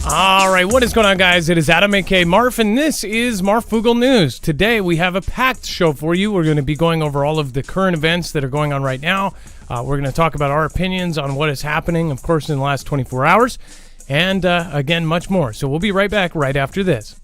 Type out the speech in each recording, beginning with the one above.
All right, what is going on, guys? It is Adam, aka Marf, and this is Marfoogle News. Today, we have a packed show for you. We're going to be going over all of the current events that are going on right now. We're going to talk about our opinions on what is happening, of course, in the last 24 hours, and again, much more. So we'll be right back right after this.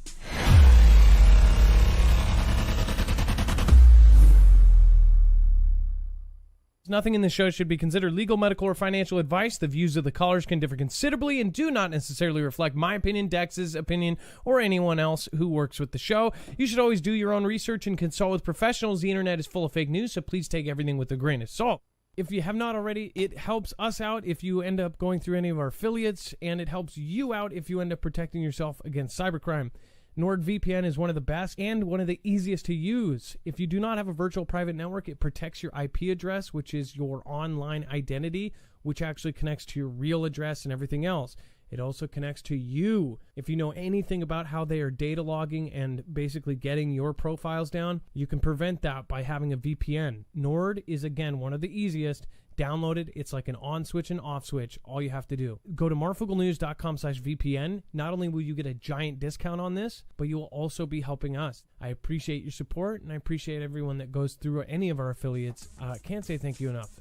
Nothing in this show should be considered legal, medical, or financial advice. The views of the callers can differ considerably and do not necessarily reflect my opinion, Dex's opinion, or anyone else who works with the show. You should always do your own research and consult with professionals. The internet is full of fake news, so please take everything with a grain of salt. If you have not already, it helps us out if you end up going through any of our affiliates, and it helps you out if you end up protecting yourself against cybercrime. NordVPN is one of the best and one of the easiest to use. If you do not have a virtual private network, it protects your IP address, which is your online identity, which actually connects to your real address and everything else. It also connects to you. If you know anything about how they are data logging and basically getting your profiles down, you can prevent that by having a VPN. Nord is, again, one of the easiest. Download it. It's like an on switch and off switch. All you have to do. Go to marfooglenews.com/VPN. Not only will you get a giant discount on this, but you will also be helping us. I appreciate your support, and I appreciate everyone that goes through any of our affiliates. Can't say thank you enough.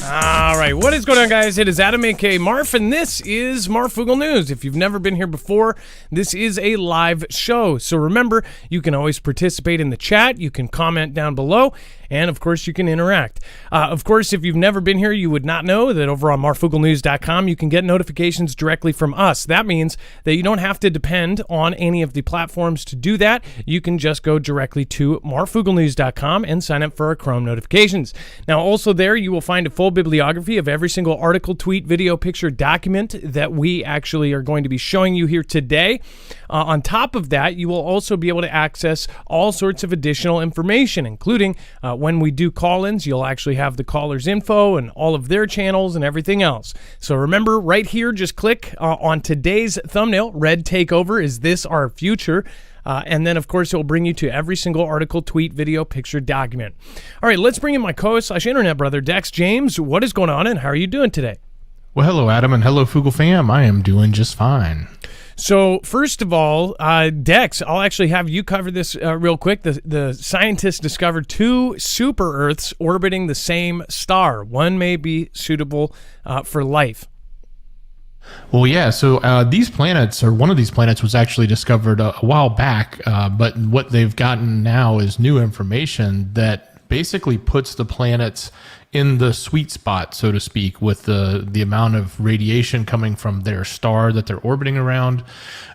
All right, what is going on, guys? It is Adam, aka Marf, and this is Marfoogle News. If you've never been here before, this is a live show. So remember, you can always participate in the chat. You can comment down below, and of course, you can interact. Of course, if you've never been here, you would not know that over on marfooglenews.com, you can get notifications directly from us. That means that you don't have to depend on any of the platforms to do that. You can just go directly to marfooglenews.com and sign up for our Chrome notifications. Now, also there, you will find a full bibliography of every single article, tweet, video, picture, document that we actually are going to be showing you here today. On top of that, you will also be able to access all sorts of additional information, including when we do call-ins, you'll actually have the callers' info and all of their channels and everything else. So remember, right here, just click on today's thumbnail, Red Takeover, is this our future? And then, of course, it will bring you to every single article, tweet, video, picture, document. All right, let's bring in my co-host/internet brother, Dex James. What is going on, and how are you doing today? Well, hello, Adam, and hello, Foogle fam. I am doing just fine. So, first of all, Dex, I'll actually have you cover this real quick. The scientists discovered two super-Earths orbiting the same star. One may be suitable for life. Well, yeah, so these planets, or one of these planets, was actually discovered a while back, but what they've gotten now is new information that basically puts the planets in the sweet spot, so to speak, with the amount of radiation coming from their star that they're orbiting around,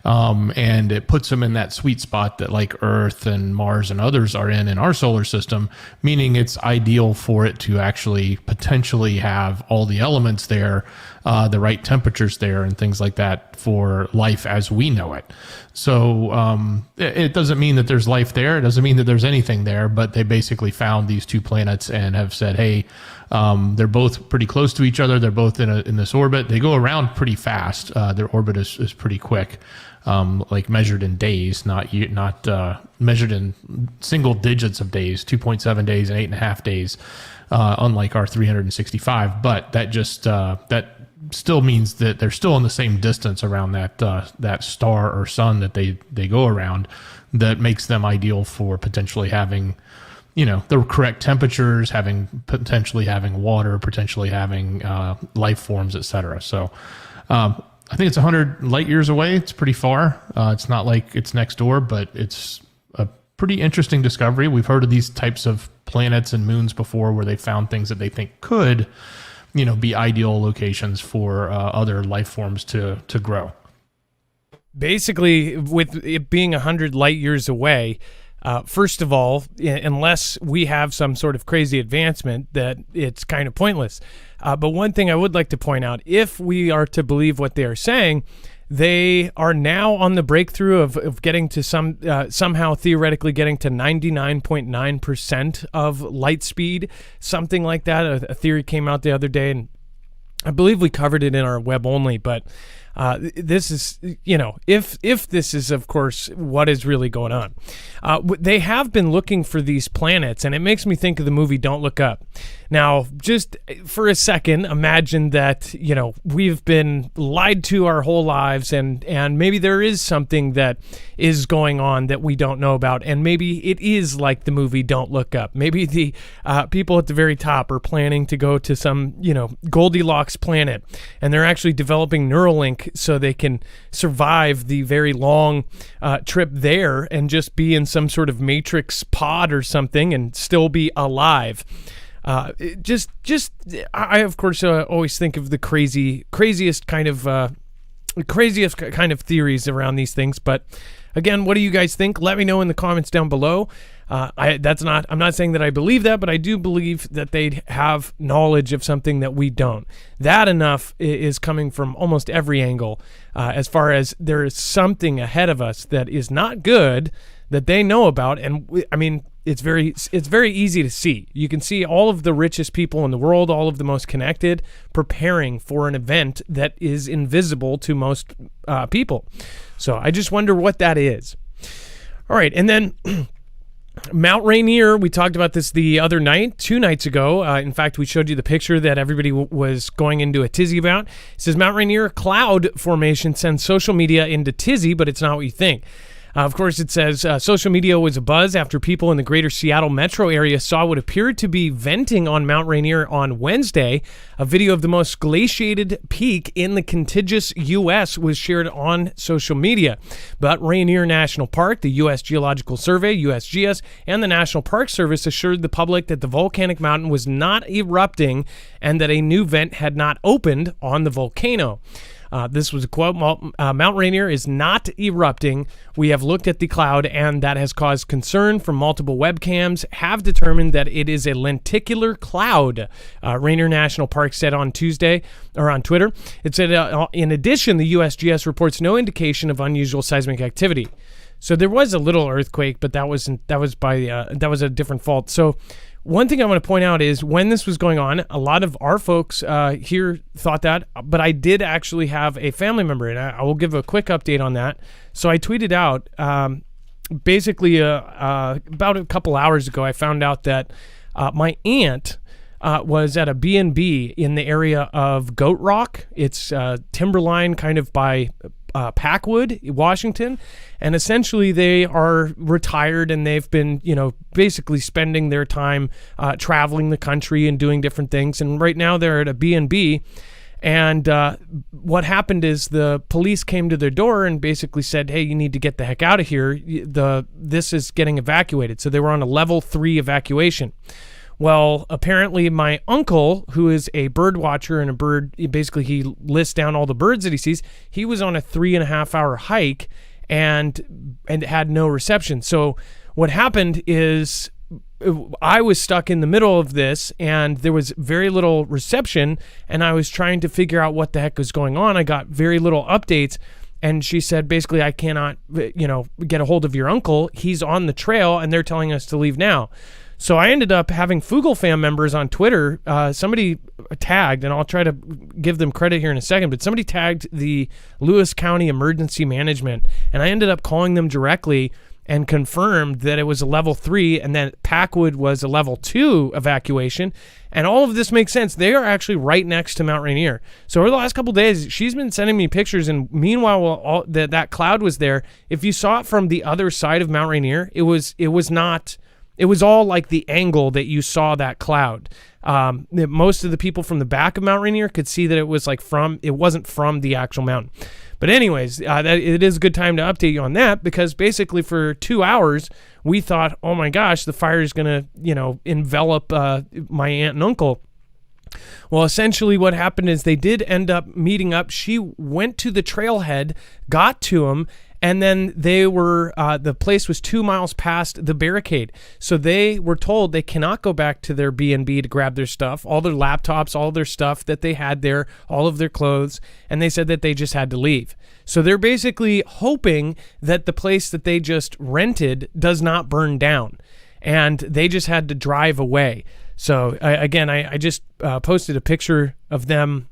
and it puts them in that sweet spot that like Earth and Mars and others are in our solar system, meaning it's ideal for it to actually potentially have all the elements there, the right temperatures there, and things like that for life as we know it. So it doesn't mean that there's life there. It doesn't mean that there's anything there, but they basically found these two planets and have said, hey, they're both pretty close to each other. They're both in this orbit. They go around pretty fast. Their orbit is pretty quick, like measured in days, not measured in single digits of days, 2.7 days and 8.5 days, unlike our 365. But that just that still means that they're still in the same distance around that star or sun that they go around. That makes them ideal for potentially having, the correct temperatures, potentially having water, potentially having life forms, etc. So I think it's 100 light years away. It's pretty far. It's not like it's next door, but it's a pretty interesting discovery. We've heard of these types of planets and moons before where they found things that they think could, be ideal locations for other life forms to grow. Basically, with it being 100 light years away, first of all, unless we have some sort of crazy advancement, that it's kind of pointless. But one thing I would like to point out, if we are to believe what they are saying, they are now on the breakthrough of getting to somehow theoretically getting to 99.9% of light speed, something like that. A theory came out the other day, and I believe we covered it in our web only, but This is, if this is, of course, what is really going on. They have been looking for these planets, and it makes me think of the movie Don't Look Up. Now, just for a second, imagine that, we've been lied to our whole lives, and maybe there is something that is going on that we don't know about, and maybe it is like the movie Don't Look Up. Maybe the people at the very top are planning to go to some, Goldilocks planet, and they're actually developing Neuralink so they can survive the very long trip there and just be in some sort of Matrix pod or something and still be alive. I of course always think of the craziest kind of theories around these things. But again, what do you guys think? Let me know in the comments down below. I'm not saying that I believe that, but I do believe that they have knowledge of something that we don't. That enough is coming from almost every angle, as far as there is something ahead of us that is not good that they know about. And it's very easy to see. You can see all of the richest people in the world, all of the most connected, preparing for an event that is invisible to most people. So I just wonder what that is. All right, and then Mount Rainier, we talked about this the other night, 2 nights ago. In fact, we showed you the picture that everybody was going into a tizzy about. It says, Mount Rainier cloud formation sends social media into tizzy, but it's not what you think. Of course, it says social media was abuzz after people in the greater Seattle metro area saw what appeared to be venting on Mount Rainier on Wednesday. A video of the most glaciated peak in the contiguous U.S. was shared on social media. But Rainier National Park, the U.S. Geological Survey, USGS, and the National Park Service assured the public that the volcanic mountain was not erupting and that a new vent had not opened on the volcano. This was a quote, Mount Rainier is not erupting. We have looked at the cloud, and that has caused concern from multiple webcams, have determined that it is a lenticular cloud, Rainier National Park said on Tuesday, or on Twitter. It said, in addition, the USGS reports no indication of unusual seismic activity. So there was a little earthquake, but that was a different fault. So one thing I want to point out is when this was going on, a lot of our folks here thought that, but I did actually have a family member, and I will give a quick update on that. So I tweeted out, basically about a couple hours ago, I found out that my aunt was at a B&B in the area of Goat Rock. It's timberline kind of by Packwood, Washington, and essentially they are retired and they've been, basically spending their time traveling the country and doing different things. And right now they're at a B&B, and what happened is the police came to their door and basically said, "Hey, you need to get the heck out of here. This is getting evacuated." So they were on a level 3 evacuation. Well, apparently my uncle, who is a bird watcher and he lists down all the birds that he sees. He was on a 3.5-hour hike and had no reception. So what happened is I was stuck in the middle of this and there was very little reception, and I was trying to figure out what the heck was going on. I got very little updates. And she said, basically, I cannot, get a hold of your uncle. He's on the trail and they're telling us to leave now. So I ended up having Foogle fam members on Twitter. Somebody tagged, and I'll try to give them credit here in a second, but somebody tagged the Lewis County Emergency Management, and I ended up calling them directly and confirmed that it was a level 3 and that Packwood was a level 2 evacuation. And all of this makes sense. They are actually right next to Mount Rainier. So over the last couple of days, she's been sending me pictures, and meanwhile, while that cloud was there, if you saw it from the other side of Mount Rainier, it was all like the angle that you saw that cloud. Most of the people from the back of Mount Rainier could see that it was it wasn't from the actual mountain. But anyways, it is a good time to update you on that, because basically for 2 hours, we thought, oh my gosh, the fire is going to, envelop my aunt and uncle. Well, essentially what happened is they did end up meeting up. She went to the trailhead, got to him, and then they were, the place was 2 miles past the barricade. So they were told they cannot go back to their B&B to grab their stuff, all their laptops, all their stuff that they had there, all of their clothes. And they said that they just had to leave. So they're basically hoping that the place that they just rented does not burn down. And they just had to drive away. So again, I just posted a picture of them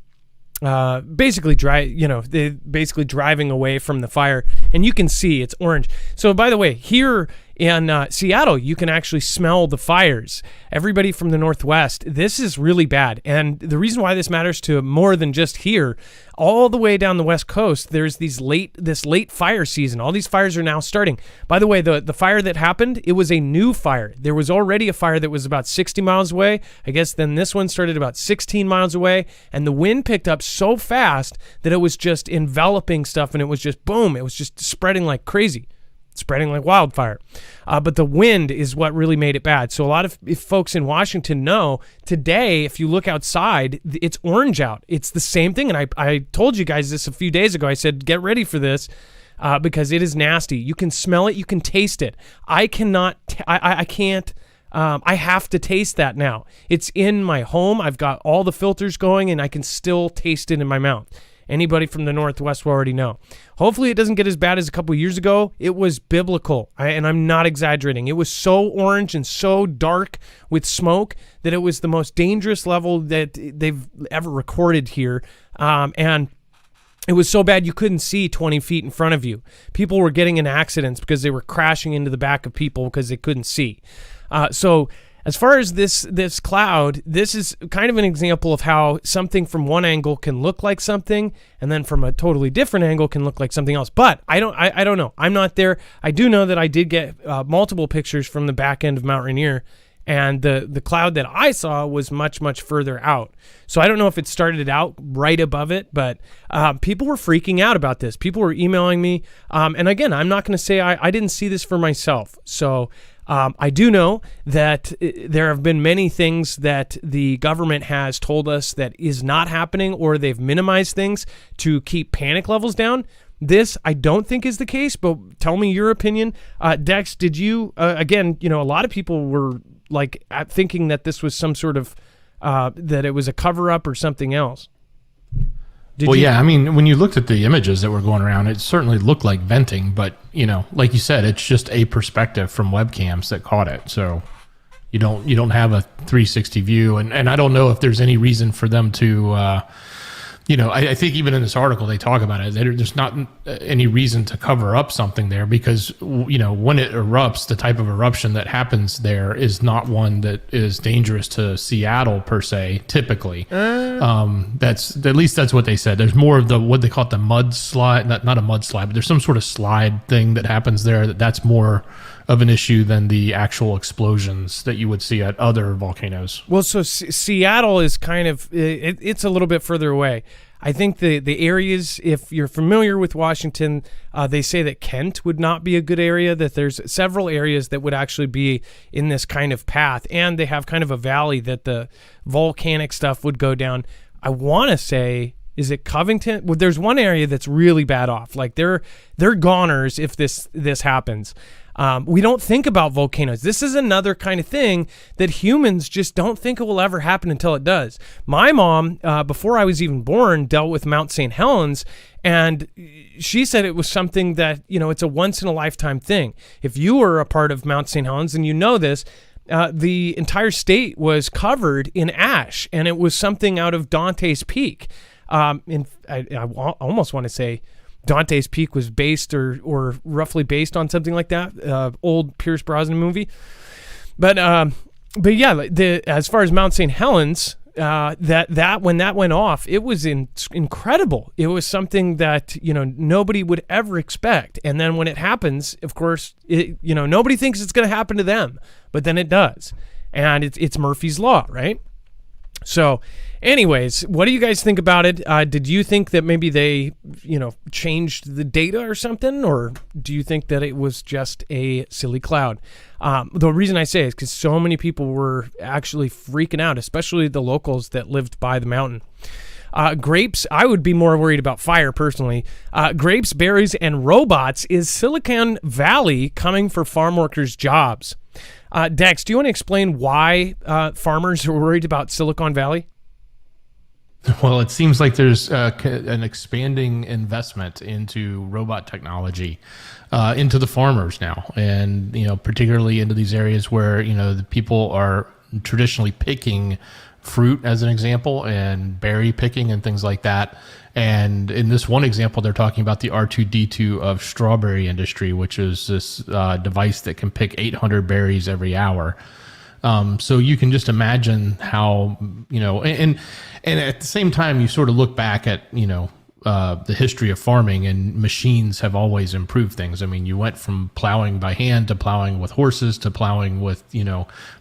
basically basically driving away from the fire, and you can see it's orange. So by the way, here in Seattle, you can actually smell the fires. Everybody from the Northwest, this is really bad. And the reason why this matters to more than just here, all the way down the West Coast, there's this late fire season. All these fires are now starting. By the way, the fire that happened, it was a new fire. There was already a fire that was about 60 miles away. I guess then this one started about 16 miles away, and the wind picked up so fast that it was just enveloping stuff, and it was just boom, it was just spreading like crazy. Spreading like wildfire. But the wind is what really made it bad. So a lot of folks in Washington know today, if you look outside, it's orange out. It's the same thing. And I told you guys this a few days ago. I said, get ready for this because it is nasty. You can smell it. You can taste it. I cannot, I can't, I have to taste that now. It's in my home. I've got all the filters going and I can still taste it in my mouth. Anybody from the Northwest will already know. Hopefully it doesn't get as bad as a couple years ago. It was biblical, and I'm not exaggerating. It was so orange and so dark with smoke that it was the most dangerous level that they've ever recorded here. And it was so bad you couldn't see 20 feet in front of you. People were getting in accidents because they were crashing into the back of people because they couldn't see. So as far as this cloud, this is kind of an example of how something from one angle can look like something, and then from a totally different angle can look like something else. But I don't know. I'm not there. I do know that I did get multiple pictures from the back end of Mount Rainier, and the cloud that I saw was much, much further out. So I don't know if it started out right above it, but people were freaking out about this. People were emailing me. And again, I'm not going to say I didn't see this for myself. So I do know that there have been many things that the government has told us that is not happening, or they've minimized things to keep panic levels down. This, I don't think, is the case, but tell me your opinion. Dex, did you, again, a lot of people were like thinking that this was some sort of, that it was a cover up or something else. Yeah, I mean, when you looked at the images that were going around, it certainly looked like venting, but, like you said, it's just a perspective from webcams that caught it. So you don't have a 360 view. And I don't know if there's any reason for them to, I think even in this article, they talk about it. There's not any reason to cover up something there because, when it erupts, the type of eruption that happens there is not one that is dangerous to Seattle per se, typically. That's at least that's what they said. There's more of what they call it, the mud slide, not a mud slide, but there's some sort of slide thing that happens there that's more of an issue than the actual explosions that you would see at other volcanoes. Well, so Seattle is kind of, it's a little bit further away. I think the areas, if you're familiar with Washington, they say that Kent would not be a good area, that there's several areas that would actually be in this kind of path, and they have kind of a valley that the volcanic stuff would go down. I want to say, is it Covington? Well, there's one area that's really bad off. Like they're goners if this happens. We don't think about volcanoes. This is another kind of thing that humans just don't think it will ever happen until it does. My mom, before I was even born, dealt with Mount St. Helens, and she said it was something that, it's a once-in-a-lifetime thing. If you were a part of Mount St. Helens, and you know this, the entire state was covered in ash, and it was something out of Dante's Peak. I almost want to say Dante's Peak was based or roughly based on something like that, old Pierce Brosnan movie. But yeah, as far as Mount St. Helens, that when that went off, it was incredible. It was something that nobody would ever expect, and then when it happens, of course, nobody thinks it's going to happen to them, but then it does, and it's Murphy's Law, right? So anyways, what do you guys think about it? Did you think that maybe they, changed the data or something? Or do you think that it was just a silly cloud? The reason I say is because so many people were actually freaking out, especially the locals that lived by the mountain. Grapes, I would be more worried about fire personally. Grapes, berries, and robots. Is Silicon Valley coming for farm workers' jobs? Dex, do you want to explain why farmers are worried about Silicon Valley? Well, it seems like there's an expanding investment into robot technology into the farmers now, and particularly into these areas where the people are traditionally picking fruit as an example, and berry picking and things like that. And in this one example, they're talking about the R2D2 of strawberry industry, which is this device that can pick 800 berries every hour. So you can just imagine how, and at the same time, you sort of look back at, the history of farming, and machines have always improved things. I mean, you went from plowing by hand to plowing with horses to plowing with,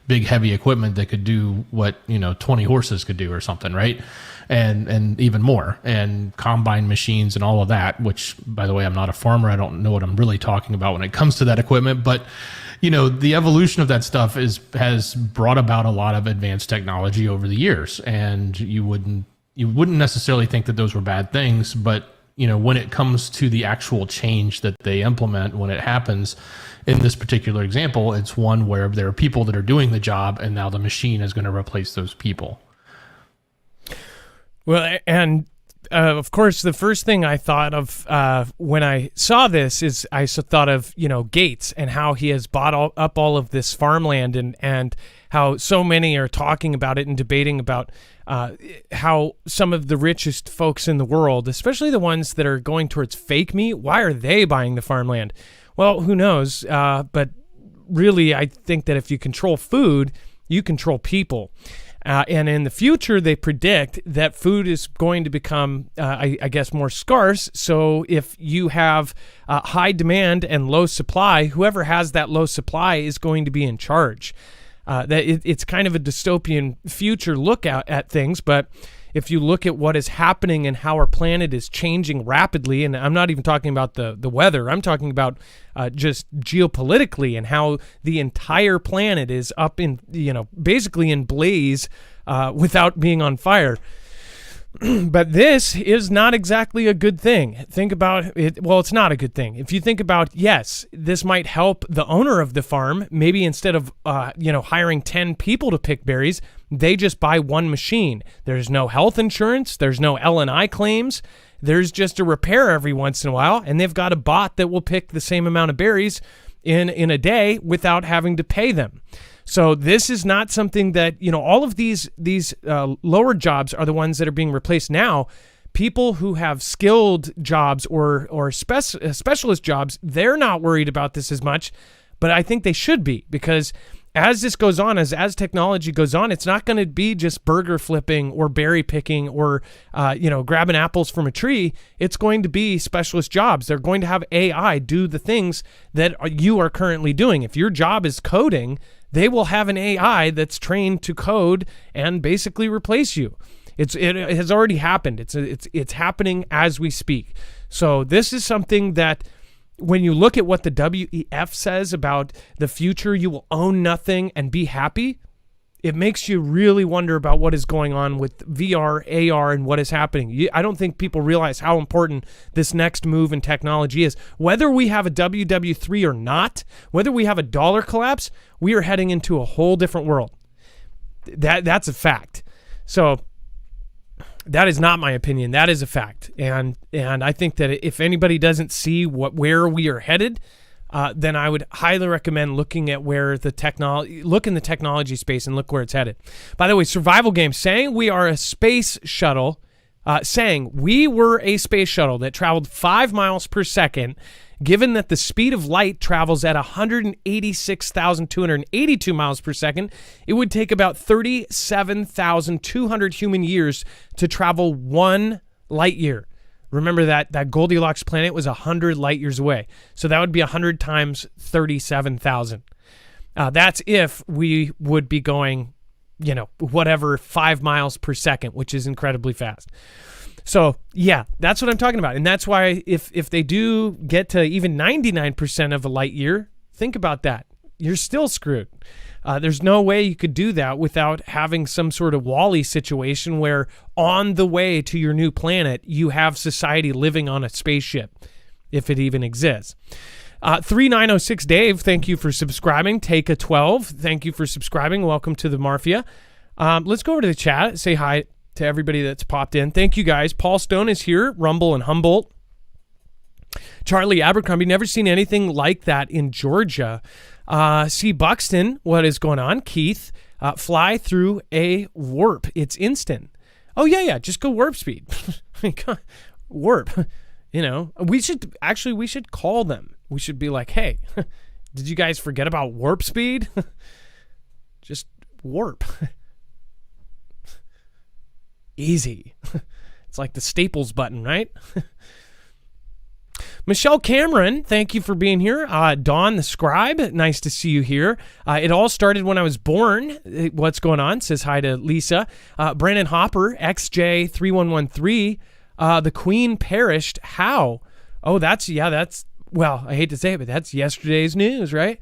big heavy equipment that could do what, 20 horses could do or something, right? And even more, and combine machines and all of that, which, by the way, I'm not a farmer. I don't know what I'm really talking about when it comes to that equipment, but the evolution of that stuff has brought about a lot of advanced technology over the years, and you wouldn't necessarily think that those were bad things, but when it comes to the actual change that they implement, when it happens in this particular example, it's one where there are people that are doing the job, and now the machine is going to replace those people. Well, and of course, the first thing I thought of when I saw this is I thought of, Gates and how he has bought up all of this farmland, and how so many are talking about it and debating about how some of the richest folks in the world, especially the ones that are going towards fake meat, why are they buying the farmland? Well, who knows? But really, I think that if you control food, you control people. And in the future, they predict that food is going to become, I guess, more scarce. So if you have high demand and low supply, whoever has that low supply is going to be in charge. It's kind of a dystopian future look at things, but if you look at what is happening and how our planet is changing rapidly, and I'm not even talking about the weather, I'm talking about just geopolitically and how the entire planet is up in, basically in blaze without being on fire. But this is not exactly a good thing. Think about it. Well, it's not a good thing. If you think about, yes, this might help the owner of the farm. Maybe instead of, hiring 10 people to pick berries, they just buy one machine. There's no health insurance. There's no L&I claims. There's just a repair every once in a while. And they've got a bot that will pick the same amount of berries in a day without having to pay them. So this is not something that, all of these lower jobs are the ones that are being replaced now. People who have skilled jobs or specialist jobs, they're not worried about this as much, but I think they should be, because as this goes on, as technology goes on, it's not going to be just burger flipping or berry picking or, grabbing apples from a tree. It's going to be specialist jobs. They're going to have AI do the things that you are currently doing. If your job is coding, they will have an AI that's trained to code and basically replace you. It has already happened. It's happening as we speak. So this is something that, when you look at what the WEF says about the future, you will own nothing and be happy, it makes you really wonder about what is going on with VR, AR, and what is happening. I don't think people realize how important this next move in technology is. Whether we have a WW3 or not, whether we have a dollar collapse, we are heading into a whole different world. That's a fact. So that is not my opinion. That is a fact. And I think that if anybody doesn't see where we are headed, then I would highly recommend looking at where look in the technology space and look where it's headed. By the way, Survival Game saying we are a space shuttle, saying we were a space shuttle that traveled 5 miles per second. Given that the speed of light travels at 186,282 miles per second, it would take about 37,200 human years to travel 1 light year. Remember that Goldilocks planet was 100 light years away. So that would be 100 times 37,000. That's if we would be going, 5 miles per second, which is incredibly fast. So, yeah, that's what I'm talking about. And that's why if they do get to even 99% of a light year, think about that. You're still screwed. There's no way you could do that without having some sort of WALL-E situation where on the way to your new planet, you have society living on a spaceship, if it even exists. 3906 Dave, thank you for subscribing. Take a 12, thank you for subscribing. Welcome to the Mafia. Let's go over to the chat. Say hi to everybody that's popped in. Thank you guys. Paul Stone is here. Rumble and Humboldt. Charlie Abercrombie, never seen anything like that in Georgia. See Buxton, what is going on? Keith, fly through a warp. It's instant. Oh, yeah. Just go warp speed. Warp. We should call them. We should be like, hey, did you guys forget about warp speed? Just warp. Easy. It's like the Staples button, right? Michelle Cameron, thank you for being here. Dawn the Scribe, nice to see you here. It all started when I was born. What's going on? Says hi to Lisa. Brandon Hopper, XJ3113. The Queen perished. How? Oh, that's, well, I hate to say it, but that's yesterday's news, right?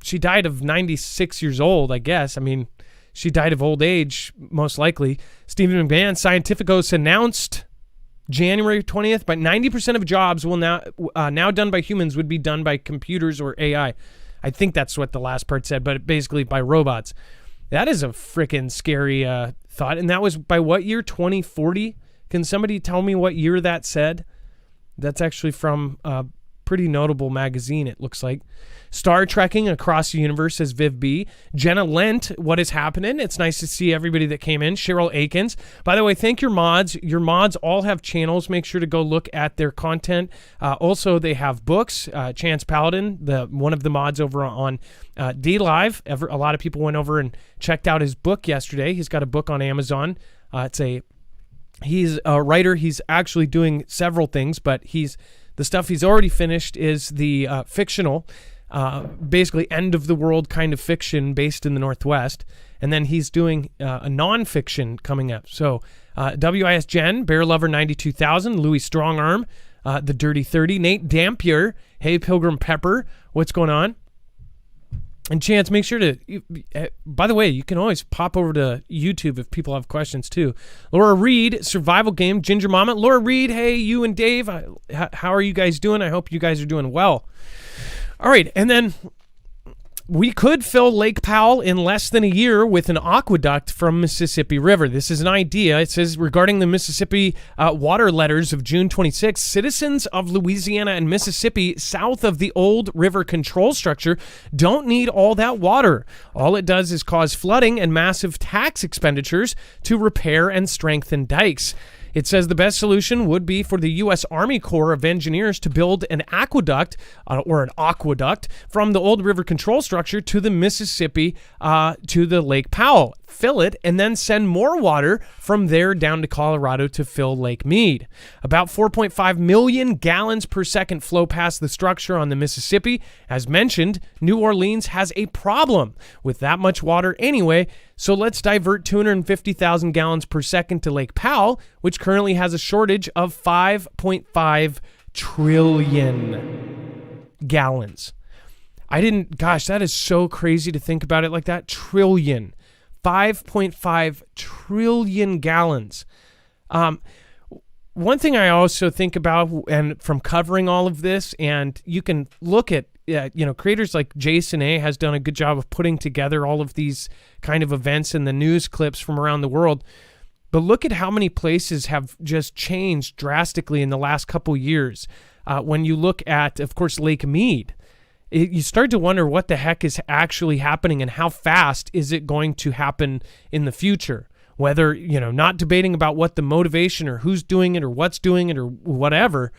She died of 96 years old, I guess. I mean, she died of old age, most likely. Stephen McMahon, Scientificos announced January 20th, but 90% of jobs will now done by humans would be done by computers or AI. I think that's what the last part said, but basically by robots. That is a freaking scary thought. And that was by what year? 2040? Can somebody tell me what year that said? That's actually from a pretty notable magazine, it looks like. Star Trekking across the universe, says Viv B. Jenna Lent, what is happening? It's nice to see everybody that came in. Cheryl Akins. By the way, thank your mods. Your mods all have channels. Make sure to go look at their content. Also, they have books. Chance Paladin, one of the mods over on D-Live. A lot of people went over and checked out his book yesterday. He's got a book on Amazon. He's a writer. He's actually doing several things, but the stuff he's already finished is the fictional, basically end of the world kind of fiction based in the Northwest. And then he's doing a nonfiction coming up. So WIS Jen, Bear Lover 92,000, Louis Strongarm, The Dirty 30, Nate Dampier, Hey Pilgrim Pepper, what's going on? And Chance, make sure to, by the way, you can always pop over to YouTube if people have questions too. Laura Reed, Survival Game, Ginger Mama. Laura Reed, hey, you and Dave, how are you guys doing? I hope you guys are doing well. All right, and then we could fill Lake Powell in less than a year with an aqueduct from Mississippi River. This is an idea. It says, regarding the Mississippi water letters of June 26, citizens of Louisiana and Mississippi south of the old river control structure don't need all that water. All it does is cause flooding and massive tax expenditures to repair and strengthen dikes. It says the best solution would be for the U.S. Army Corps of Engineers to build an aqueduct from the old river control structure to the Mississippi to the Lake Powell. Fill it, and then send more water from there down to Colorado to fill Lake Mead. About 4.5 million gallons per second flow past the structure on the Mississippi. As mentioned, New Orleans has a problem with that much water anyway, so let's divert 250,000 gallons per second to Lake Powell, which currently has a shortage of 5.5 trillion gallons. That is so crazy to think about it like that. Trillion. 5.5 trillion gallons. One thing I also think about, and from covering all of this, and you can look at, creators like Jason A has done a good job of putting together all of these kind of events and the news clips from around the world. But look at how many places have just changed drastically in the last couple years. When you look at, of course, Lake Mead, you start to wonder what the heck is actually happening and how fast is it going to happen in the future. Whether, not debating about what the motivation or who's doing it or what's doing it or whatever.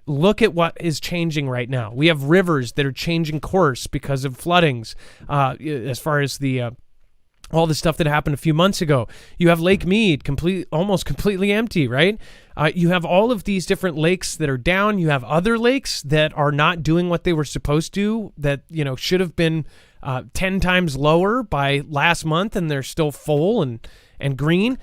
Look at what is changing right now. We have rivers that are changing course because of floodings, as far as all the stuff that happened a few months ago. You have Lake Mead almost completely empty, right? You have all of these different lakes that are down. You have other lakes that are not doing what they were supposed to, that should have been 10 times lower by last month, and they're still full and green.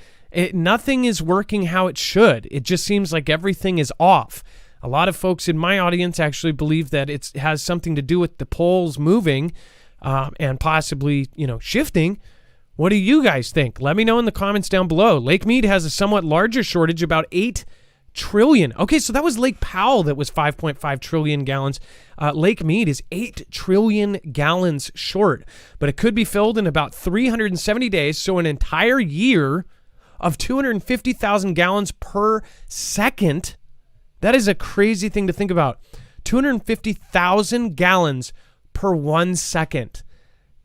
Nothing is working how it should. It just seems like everything is off. A lot of folks in my audience actually believe that it has something to do with the poles moving and possibly, shifting. What do you guys think? Let me know in the comments down below. Lake Mead has a somewhat larger shortage, about 8 trillion. Okay, so that was Lake Powell that was 5.5 trillion gallons. Lake Mead is 8 trillion gallons short, but it could be filled in about 370 days, so an entire year of 250,000 gallons per second. That is a crazy thing to think about. 250,000 gallons per 1 second.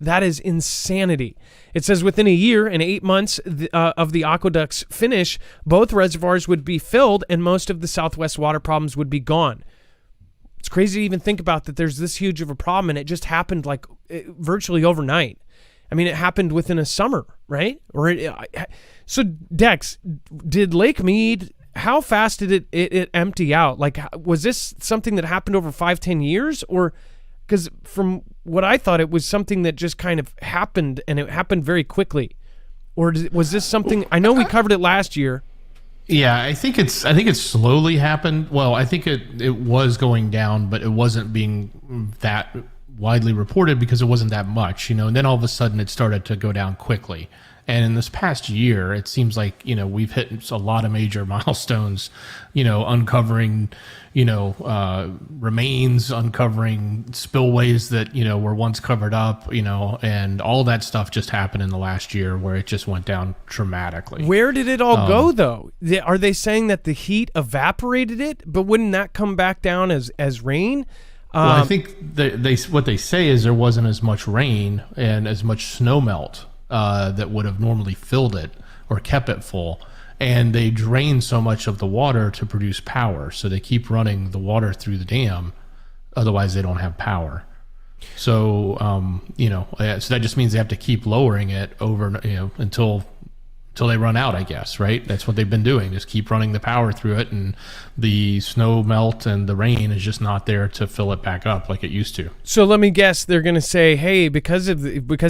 That is insanity. It says within a year and 8 months of the aqueduct's finish, both reservoirs would be filled and most of the Southwest water problems would be gone. It's crazy to even think about that there's this huge of a problem, and it just happened like virtually overnight. I mean, it happened within a summer, right? So, Dex, did Lake Mead, how fast did it empty out? Like, was this something that happened over 5-10 years? Or, because from what I thought, it was something that just kind of happened, and it happened very quickly. Or was this something, I know we covered it last year. Yeah, I think it's slowly happened. Well, I think it was going down, but it wasn't being that widely reported because it wasn't that much, and then all of a sudden it started to go down quickly. And in this past year, it seems like, we've hit a lot of major milestones, uncovering, remains, uncovering spillways that, were once covered up, and all that stuff just happened in the last year where it just went down dramatically. Where did it all go, though? Are they saying that the heat evaporated it, but wouldn't that come back down as rain? Well, I think what they say is there wasn't as much rain and as much snow melt that would have normally filled it or kept it full, and they drain so much of the water to produce power, so they keep running the water through the dam, otherwise they don't have power. So so that just means they have to keep lowering it over until they run out, I guess, right? That's what they've been doing, just keep running the power through it, and the snow melt and the rain is just not there to fill it back up like it used to. So let me guess, they're going to say, hey, because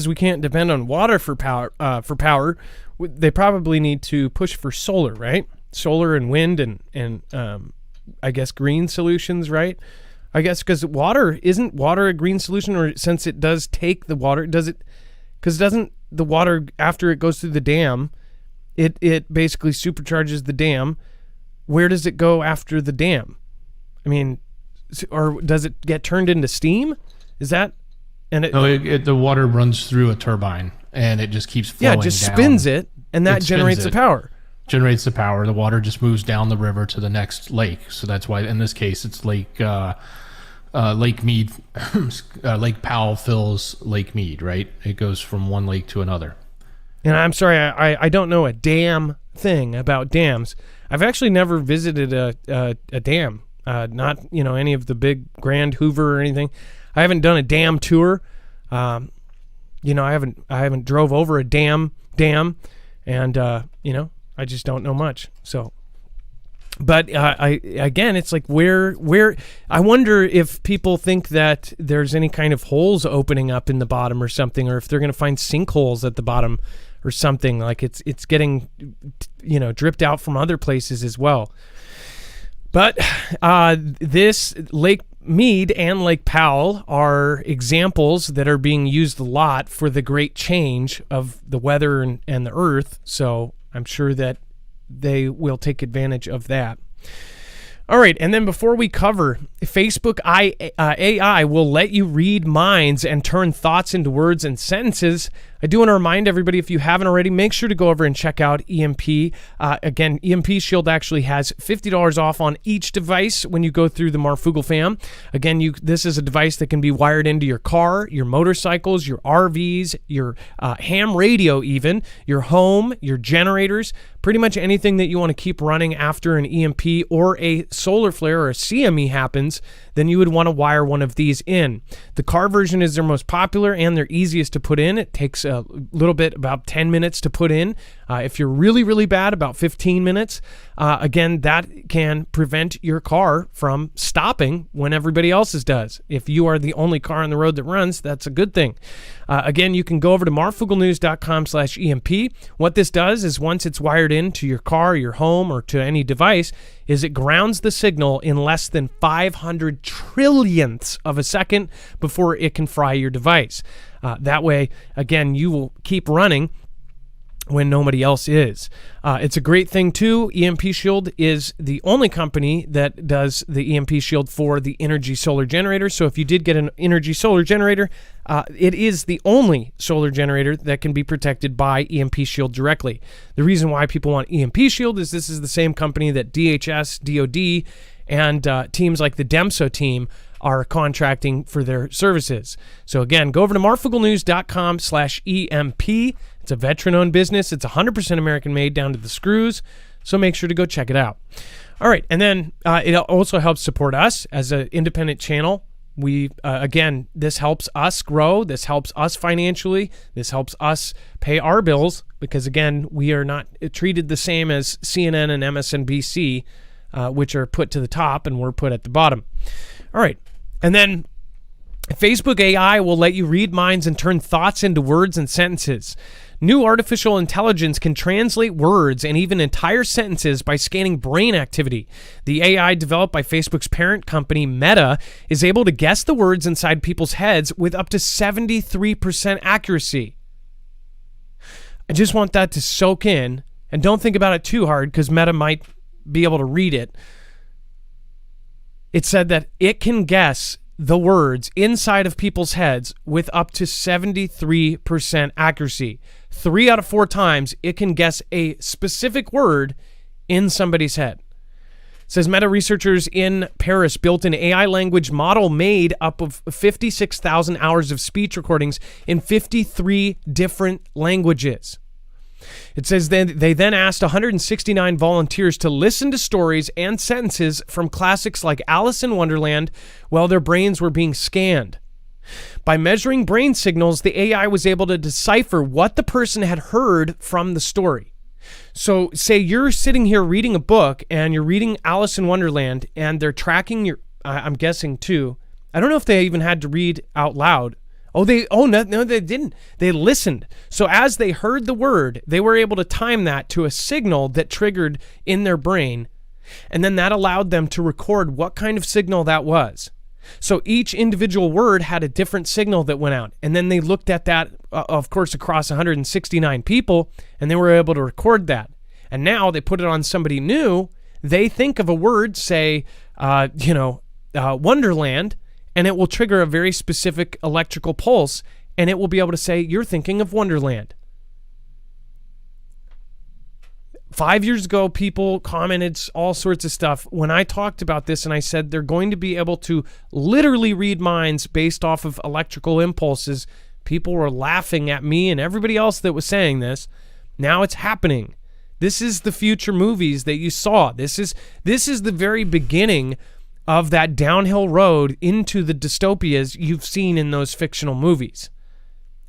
we can't depend on water for power, they probably need to push for solar, right? Solar and wind and I guess green solutions, right? I guess because isn't water a green solution, or since it does take the water, because doesn't the water, after it goes through the dam, it basically supercharges the dam. Where does it go after the dam? I mean, or does it get turned into steam? Is that? And the water runs through a turbine and it just keeps flowing. Yeah, it just spins it, and that generates the power. Generates the power. The water just moves down the river to the next lake. So that's why in this case it's Lake Mead, Lake Powell fills Lake Mead, right? It goes from one lake to another. And I'm sorry, I don't know a damn thing about dams. I've actually never visited a dam, not any of the big Grand Hoover or anything. I haven't done a dam tour. I haven't drove over a dam, and I just don't know much. So, but it's like where I wonder if people think that there's any kind of holes opening up in the bottom or something, or if they're going to find sinkholes at the bottom or something, like it's getting dripped out from other places as well. But this Lake Mead and Lake Powell are examples that are being used a lot for the great change of the weather and the earth. So I'm sure that they will take advantage of that. All right, and then before we cover, Facebook AI will let you read minds and turn thoughts into words and sentences. I do want to remind everybody, if you haven't already, make sure to go over and check out EMP. Again, EMP Shield actually has $50 off on each device when you go through the Marfoogle fam. Again, this is a device that can be wired into your car, your motorcycles, your RVs, your ham radio even, your home, your generators, pretty much anything that you want to keep running after an EMP or a solar flare or a CME happens, then you would want to wire one of these in. The car version is their most popular and their easiest to put in. It takes a little bit, about 10 minutes to put in. If you're really, really bad, about 15 minutes. Again, that can prevent your car from stopping when everybody else's does. If you are the only car on the road that runs, that's a good thing. Again, you can go over to marfooglenews.com/EMP. What this does is once it's wired into your car, your home, or to any device, is it grounds the signal in less than 500 trillionths of a second before it can fry your device. That way, again, you will keep running when nobody else is. It's a great thing too. EMP Shield is the only company that does the EMP Shield for the Energy Solar Generator. So if you did get an Energy Solar Generator, it is the only solar generator that can be protected by EMP Shield directly. The reason why people want EMP Shield is this is the same company that DHS, DOD, and teams like the DEMSO team are contracting for their services. So again, go over to marfooglenews.com/EMP. It's a veteran-owned business. It's 100% American-made down to the screws. So make sure to go check it out. All right, and then it also helps support us as an independent channel. We again, this helps us grow. This helps us financially. This helps us pay our bills because, again, we are not treated the same as CNN and MSNBC, which are put to the top and we're put at the bottom. All right, and then Facebook AI will let you read minds and turn thoughts into words and sentences. New artificial intelligence can translate words and even entire sentences by scanning brain activity. The AI developed by Facebook's parent company, Meta, is able to guess the words inside people's heads with up to 73% accuracy. I just want that to soak in, and don't think about it too hard because Meta might be able to read it. It said that it can guess the words inside of people's heads with up to 73% accuracy. 3 out of 4 times, it can guess a specific word in somebody's head. It says Meta researchers in Paris built an AI language model made up of 56,000 hours of speech recordings in 53 different languages. It says they then asked 169 volunteers to listen to stories and sentences from classics like Alice in Wonderland while their brains were being scanned. By measuring brain signals, the AI was able to decipher what the person had heard from the story. So say you're sitting here reading a book and you're reading Alice in Wonderland and they're tracking your, I'm guessing too. I don't know if they even had to read out loud. No, they didn't. They listened. So as they heard the word, they were able to time that to a signal that triggered in their brain. And then that allowed them to record what kind of signal that was. So each individual word had a different signal that went out. And then they looked at that, of course, across 169 people, and they were able to record that. And now they put it on somebody new. They think of a word, say, Wonderland, and it will trigger a very specific electrical pulse, and it will be able to say, you're thinking of Wonderland. 5 years ago, people commented all sorts of stuff when I talked about this, and I said they're going to be able to literally read minds based off of electrical impulses. People were laughing at me and everybody else that was saying this. Now it's happening. This is the future movies that you saw. This is the very beginning of that downhill road into the dystopias you've seen in those fictional movies.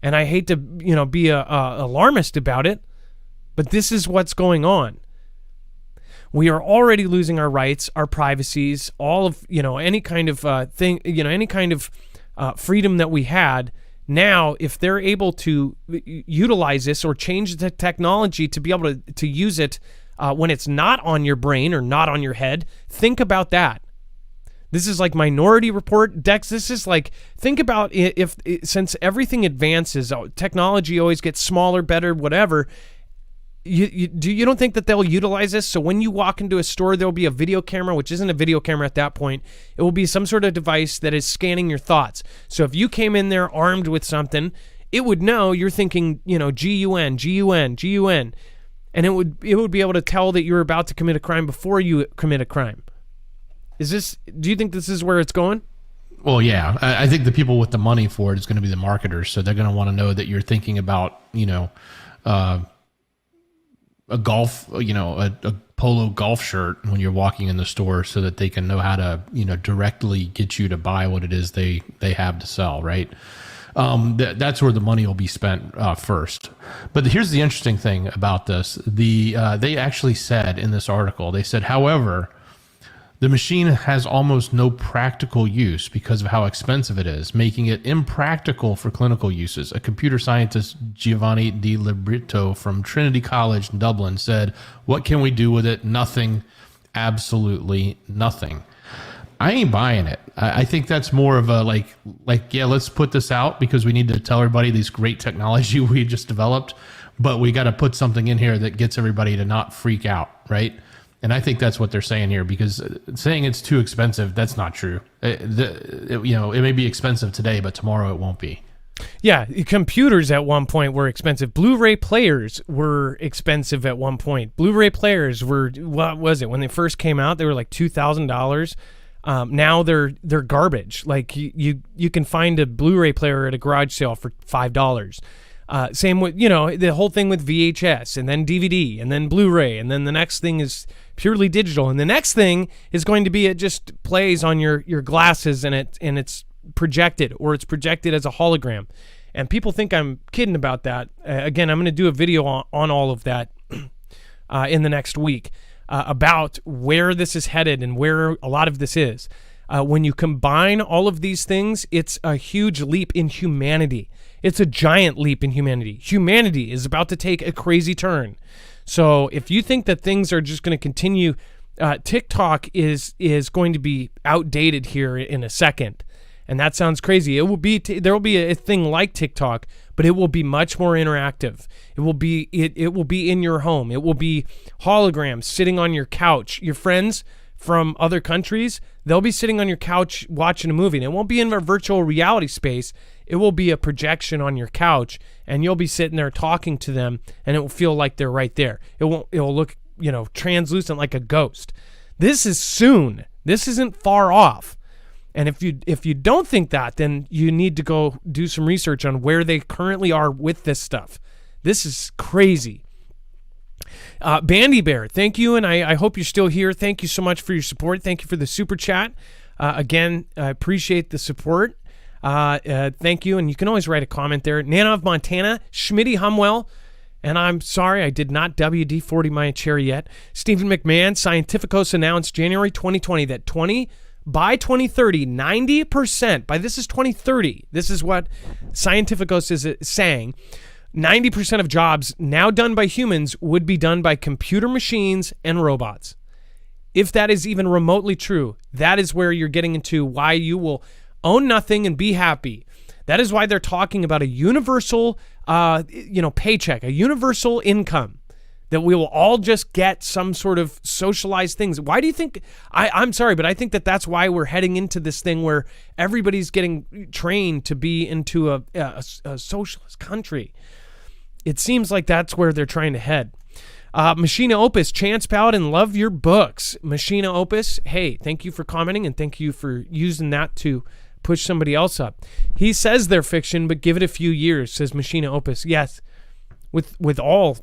And I hate to, be a alarmist about it, but this is what's going on. We are already losing our rights, our privacies, all of, any kind of thing, any kind of freedom that we had. Now, if they're able to utilize this or change the technology to be able to use it when it's not on your brain or not on your head, think about that. This is like Minority Report. Dex, this is like, think about if since everything advances, technology always gets smaller, better, whatever. You don't think that they'll utilize this? So when you walk into a store, there'll be a video camera, which isn't a video camera at that point. It will be some sort of device that is scanning your thoughts. So if you came in there armed with something, it would know you're thinking, GUN, GUN, GUN. And it would be able to tell that you're about to commit a crime before you commit a crime. Do you think this is where it's going? Well, yeah. I think the people with the money for it is going to be the marketers. So they're going to want to know that you're thinking about, a golf, a polo golf shirt when you're walking in the store so that they can know how to, directly get you to buy what it is they have to sell, right? That's where the money will be spent first. But here's the interesting thing about this. They actually said in this article, they said, however, the machine has almost no practical use because of how expensive it is, making it impractical for clinical uses. A computer scientist, Giovanni Di Librito from Trinity College in Dublin, said, "What can we do with it? Nothing, absolutely nothing." I ain't buying it. I think that's more of a yeah, let's put this out because we need to tell everybody these great technology we just developed, but we got to put something in here that gets everybody to not freak out, right? And I think that's what they're saying here, because saying it's too expensive, that's not true. It may be expensive today, but tomorrow it won't be. Yeah, computers at one point were expensive. Blu-ray players were expensive at one point. Blu-ray players were, what was it? When they first came out, they were like $2,000. Now they're garbage. Like you can find a Blu-ray player at a garage sale for $5. Same with, the whole thing with VHS and then DVD and then Blu-ray, and then the next thing is purely digital, and the next thing is going to be it just plays on your glasses and it's projected, or it's projected as a hologram. And people think I'm kidding about that. Again, I'm going to do a video on all of that in the next week about where this is headed and where a lot of this is. When you combine all of these things, it's a huge leap in humanity. It's a giant leap in humanity. Humanity is about to take a crazy turn. So if you think that things are just going to continue, TikTok is going to be outdated here in a second. And that sounds crazy. It will be there will be a thing like TikTok, but it will be much more interactive. It will be in your home. It will be holograms sitting on your couch. Your friends from other countries, they'll be sitting on your couch watching a movie. And it won't be in a virtual reality space. It will be a projection on your couch, and you'll be sitting there talking to them, and it will feel like they're right there. It will look, translucent like a ghost. This is soon. This isn't far off. And if you don't think that, then you need to go do some research on where they currently are with this stuff. This is crazy. Pallbearer, thank you, and I hope you're still here. Thank you so much for your support. Thank you for the super chat. Again, I appreciate the support. Thank you, and you can always write a comment there. Nana of Montana, Schmitty Humwell, and I'm sorry I did not WD-40 my chair yet. Stephen McMahon, Scientificos announced January 2020 that by 2030, 90%, this is 2030, this is what Scientificos is saying, 90% of jobs now done by humans would be done by computer machines and robots. If that is even remotely true, that is where you're getting into why you will own nothing and be happy. That is why they're talking about a universal, paycheck, a universal income, that we will all just get some sort of socialized things. Why do you think, I'm sorry, but I think that that's why we're heading into this thing where everybody's getting trained to be into a socialist country. It seems like that's where they're trying to head. Machina Opus, Chance Paladin, love your books. Machina Opus, hey, thank you for commenting and thank you for using that to push somebody else up. He says they're fiction, but give it a few years, says Machina Opus. Yes, with all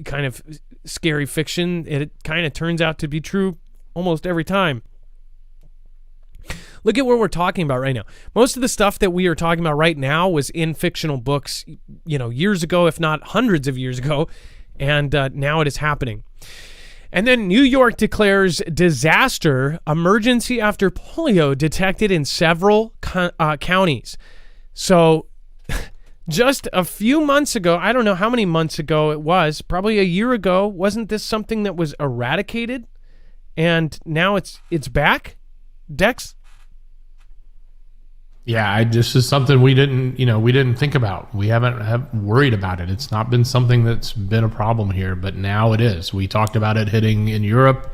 kind of scary fiction, it kind of turns out to be true almost every time. Look at what we're talking about right now. Most of the stuff that we are talking about right now was in fictional books, years ago, if not hundreds of years ago, and now it is happening. And then New York declares disaster emergency after polio detected in several counties. So just a few months ago, I don't know how many months ago it was, probably a year ago, wasn't this something that was eradicated? And now it's back? Dex? Yeah, this is something we didn't think about. We haven't worried about it. It's not been something that's been a problem here, but now it is. We talked about it hitting in Europe.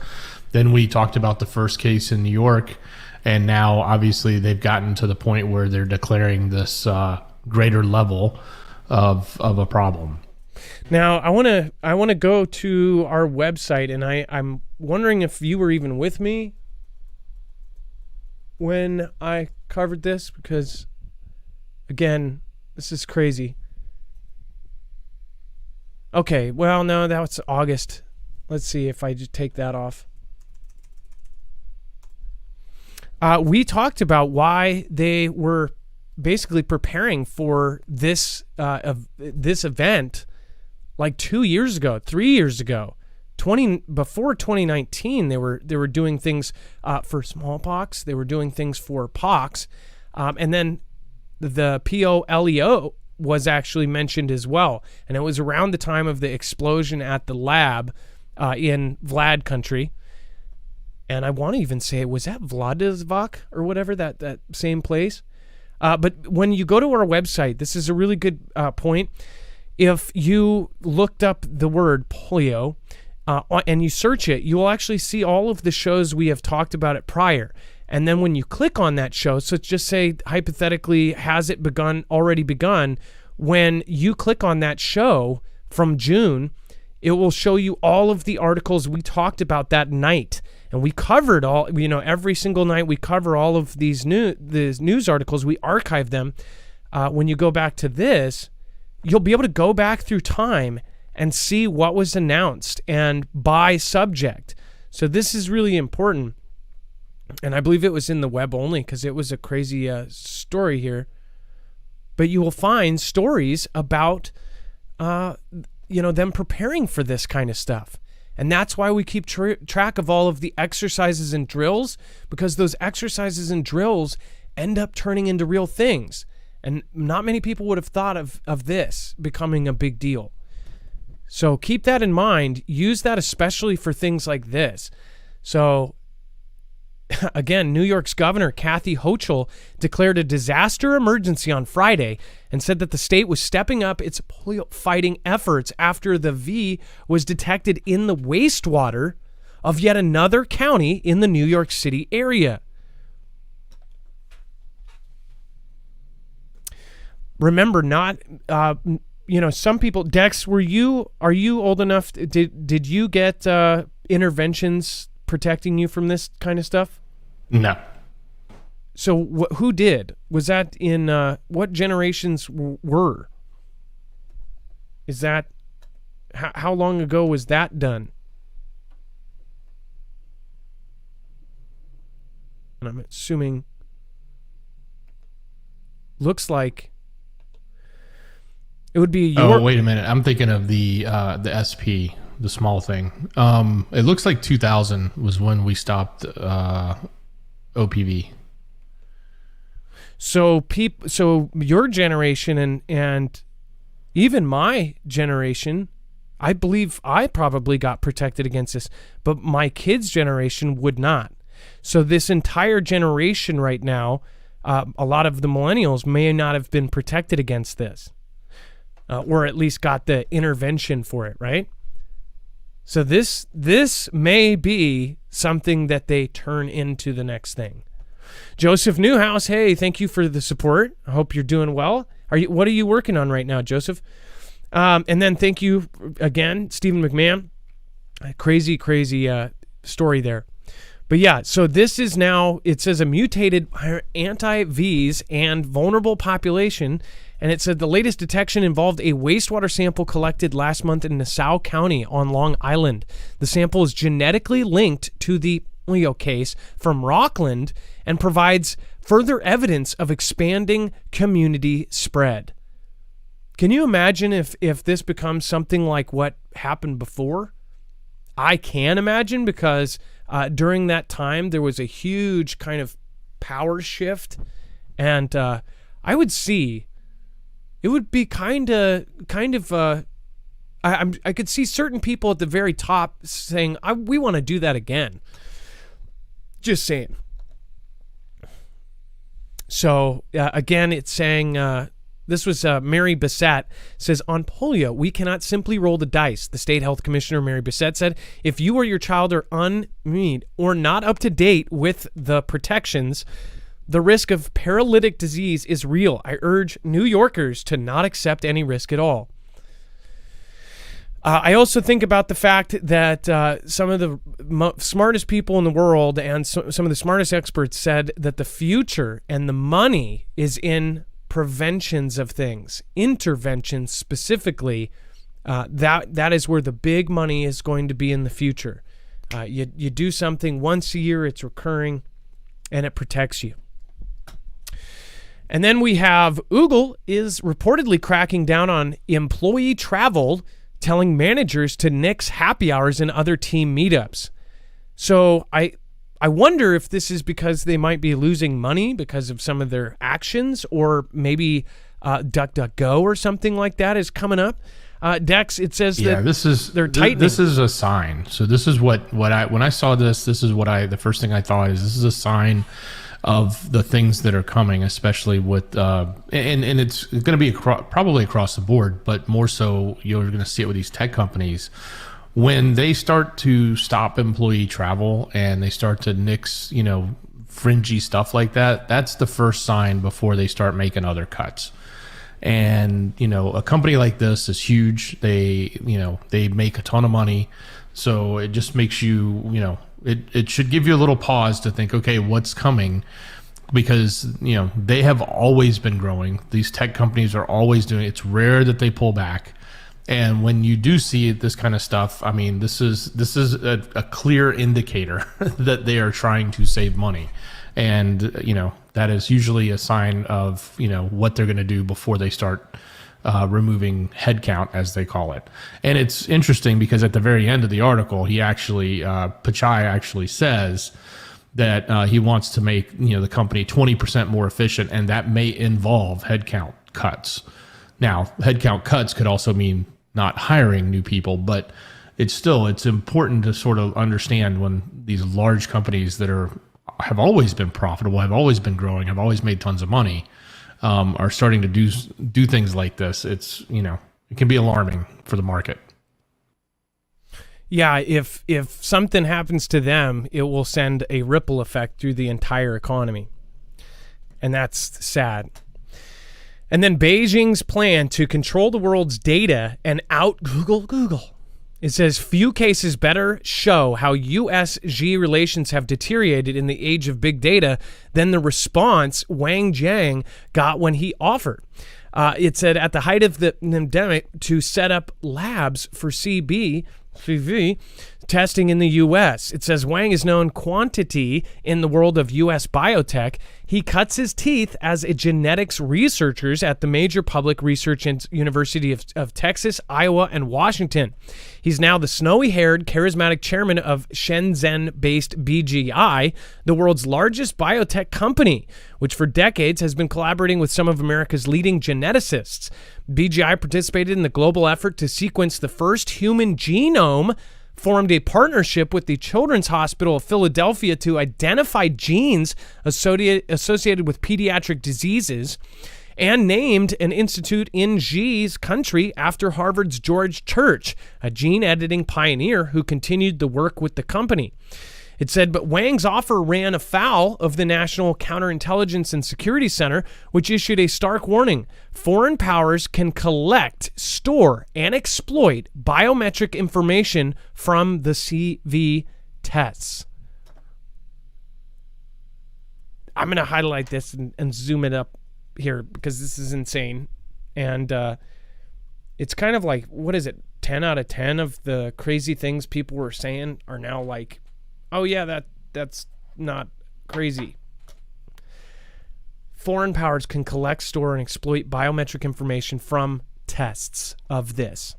Then we talked about the first case in New York. And now, obviously, they've gotten to the point where they're declaring this greater level of a problem. Now, I want to go to our website, and I'm wondering if you were even with me when I covered this, because again, this is crazy. Okay, well, no, that was August. Let's see if I just take that off. We talked about why they were basically preparing for this event like 2 years ago, 3 years ago. Before 2019, they were doing things for smallpox. They were doing things for pox, and then the polio was actually mentioned as well. And it was around the time of the explosion at the lab in Vlad country. And I want to even say, was that Vladivostok or whatever, that same place? But when you go to our website, this is a really good point. If you looked up the word polio, and you search it, you will actually see all of the shows we have talked about it prior. And then when you click on that show, so just say hypothetically, has it already begun? When you click on that show from June, it will show you all of the articles we talked about that night. And we covered all, every single night we cover all of these news articles. We archive them. When you go back to this, you'll be able to go back through time and see what was announced and by subject. So this is really important. And I believe it was in the web only because it was a crazy story here. But you will find stories about, them preparing for this kind of stuff. And that's why we keep track of all of the exercises and drills, because those exercises and drills end up turning into real things. And not many people would have thought of this becoming a big deal. So keep that in mind. Use that especially for things like this. So again, New York's Governor Kathy Hochul declared a disaster emergency on Friday and said that the state was stepping up its polio fighting efforts after the V was detected in the wastewater of yet another county in the New York City area. Remember, some people, Dex, are you old enough? Did you get interventions protecting you from this kind of stuff? No. So who did? Was that in what generations were? Is that how long ago was that done? And I'm assuming looks like it would be your... Oh, wait a minute. I'm thinking of the SP, the small thing. It looks like 2000 was when we stopped OPV. So your generation and even my generation, I believe I probably got protected against this, but my kids' generation would not. So this entire generation right now, a lot of the millennials may not have been protected against this. Or at least got the intervention for it, right? So this may be something that they turn into the next thing. Joseph Newhouse, hey, thank you for the support. I hope you're doing well. What are you working on right now, Joseph? And then thank you again, Stephen McMahon. Crazy story there. But yeah, so this is now, it says a mutated anti-Vs and vulnerable population. And it said the latest detection involved a wastewater sample collected last month in Nassau County on Long Island. The sample is genetically linked to the Polio case from Rockland and provides further evidence of expanding community spread. Can you imagine if this becomes something like what happened before? I can imagine, because during that time there was a huge kind of power shift, and I would see it would be kind of I could see certain people at the very top saying, we want to do that again. Just saying. So again, it's saying, this was Mary Bissett says, on polio, we cannot simply roll the dice. The state health commissioner, Mary Bissett, said, if you or your child are or not up to date with the protections, the risk of paralytic disease is real. I urge New Yorkers to not accept any risk at all. I also think about the fact that some of the smartest people in the world and some of the smartest experts said that the future and the money is in preventions of things, interventions specifically. That is where the big money is going to be in the future. You do something once a year, it's recurring, and it protects you. And then we have Google is reportedly cracking down on employee travel, telling managers to nix happy hours and other team meetups. So I wonder if this is because they might be losing money because of some of their actions, or maybe DuckDuckGo or something like that is coming up. Dex, it says they're tightening. This is a sign. So this is what when I saw this is the first thing I thought is this is a sign of the things that are coming, especially with and it's going to be probably across the board, but more so you're going to see it with these tech companies when they start to stop employee travel and they start to nix, fringy stuff like that. That's the first sign before they start making other cuts. And a company like this is huge. They make a ton of money, so it just makes you it should give you a little pause to think, okay, what's coming? Because, they have always been growing. These tech companies are always doing it. It's rare that they pull back. And when you do see this kind of stuff, I mean, this is a clear indicator that they are trying to save money. And, that is usually a sign of, what they're going to do before they start removing headcount, as they call it. And it's interesting because at the very end of the article, Pichai actually says that he wants to make, the company 20% more efficient, and that may involve headcount cuts. Now, headcount cuts could also mean not hiring new people, but it's important to sort of understand when these large companies that have always been profitable, have always been growing, have always made tons of money, are starting to do things like this. It can be alarming for the market. Yeah, if something happens to them, it will send a ripple effect through the entire economy. And that's sad. And then Beijing's plan to control the world's data and out Google. It says few cases better show how U.S.-Xi relations have deteriorated in the age of big data than the response Wang Jiang got when he offered. It said at the height of the pandemic to set up labs for CV testing in the U.S. It says Wang is known quantity in the world of U.S. biotech. He cuts his teeth as a genetics researcher at the major public research University of Texas, Iowa, and Washington. He's now the snowy-haired, charismatic chairman of Shenzhen-based BGI, the world's largest biotech company, which for decades has been collaborating with some of America's leading geneticists. BGI participated in the global effort to sequence the first human genome, formed a partnership with the Children's Hospital of Philadelphia to identify genes associated with pediatric diseases, and named an institute in Xi's country after Harvard's George Church, a gene editing pioneer who continued the work with the company. It said, but Wang's offer ran afoul of the National Counterintelligence and Security Center, which issued a stark warning. Foreign powers can collect, store, and exploit biometric information from the CV tests. I'm going to highlight this and zoom it up here because this is insane. And it's kind of like, 10 out of 10 of the crazy things people were saying are now like, oh yeah, that's not crazy. Foreign powers can collect, store, and exploit biometric information from tests of this.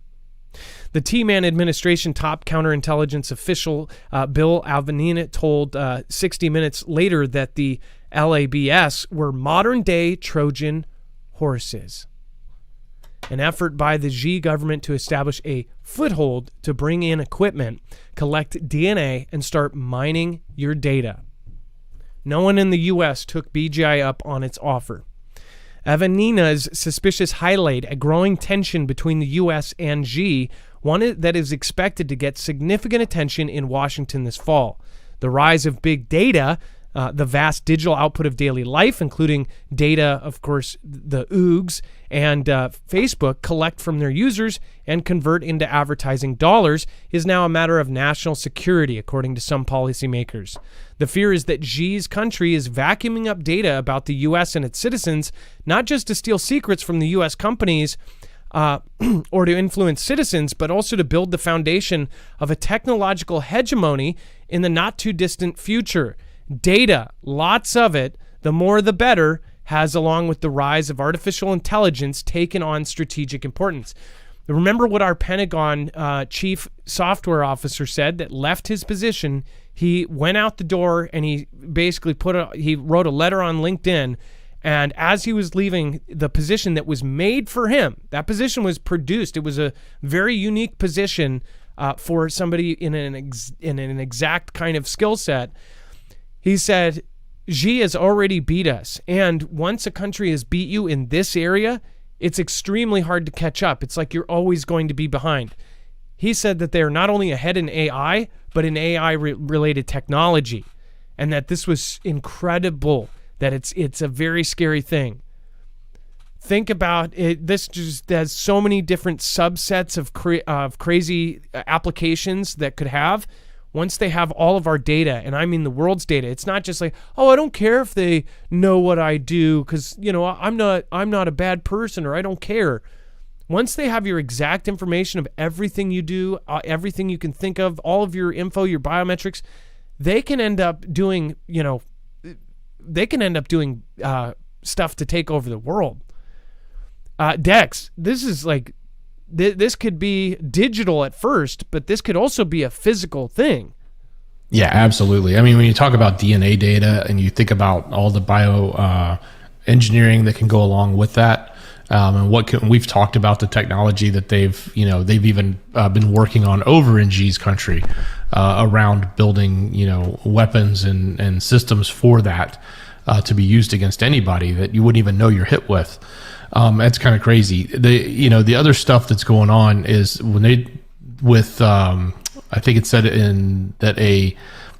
The T-Man administration top counterintelligence official Bill Alvanina told 60 Minutes later that the LABS were modern-day Trojan horses. An effort by the Xi government to establish a foothold to bring in equipment, collect DNA, and start mining your data. No one in the U.S. took BGI up on its offer. Avanina's suspicious highlight a growing tension between the U.S. and Xi, one that is expected to get significant attention in Washington this fall. The rise of big data, the vast digital output of daily life, including data, of course, the OOGs and Facebook collect from their users and convert into advertising dollars, is now a matter of national security, according to some policymakers. The fear is that Xi's country is vacuuming up data about the U.S. and its citizens, not just to steal secrets from the U.S. companies or to influence citizens, but also to build the foundation of a technological hegemony in the not-too-distant future. Data, lots of it, the more the better, has, along with the rise of artificial intelligence, taken on strategic importance. Remember what our Pentagon chief software officer said that left his position. He went out the door and he basically he wrote a letter on LinkedIn, and as he was leaving the position that was made for him, that position was produced. It was a very unique position for somebody in an exact kind of skill set. He said, Xi has already beat us, and once a country has beat you in this area, it's extremely hard to catch up. It's like you're always going to be behind. He said that they are not only ahead in AI, but in AI-related technology, and that this was incredible, that it's a very scary thing. Think about it. This just has so many different subsets of crazy applications that could have. once they have all of our data, and I mean the world's data, it's not just like, oh, I don't care if they know what I do because, I'm not a bad person, or I don't care. Once they have your exact information of everything you do, everything you can think of, all of your info, your biometrics, they can end up doing, stuff to take over the world. Dex, this is like, this could be digital at first, but this could also be a physical thing. Yeah, absolutely. I mean, when you talk about DNA data and you think about all the bio engineering that can go along with that, and we've talked about the technology that they've even been working on over in G's country around building, weapons and systems for that to be used against anybody that you wouldn't even know you're hit with. That's kind of crazy. The other stuff that's going on is I think it said that a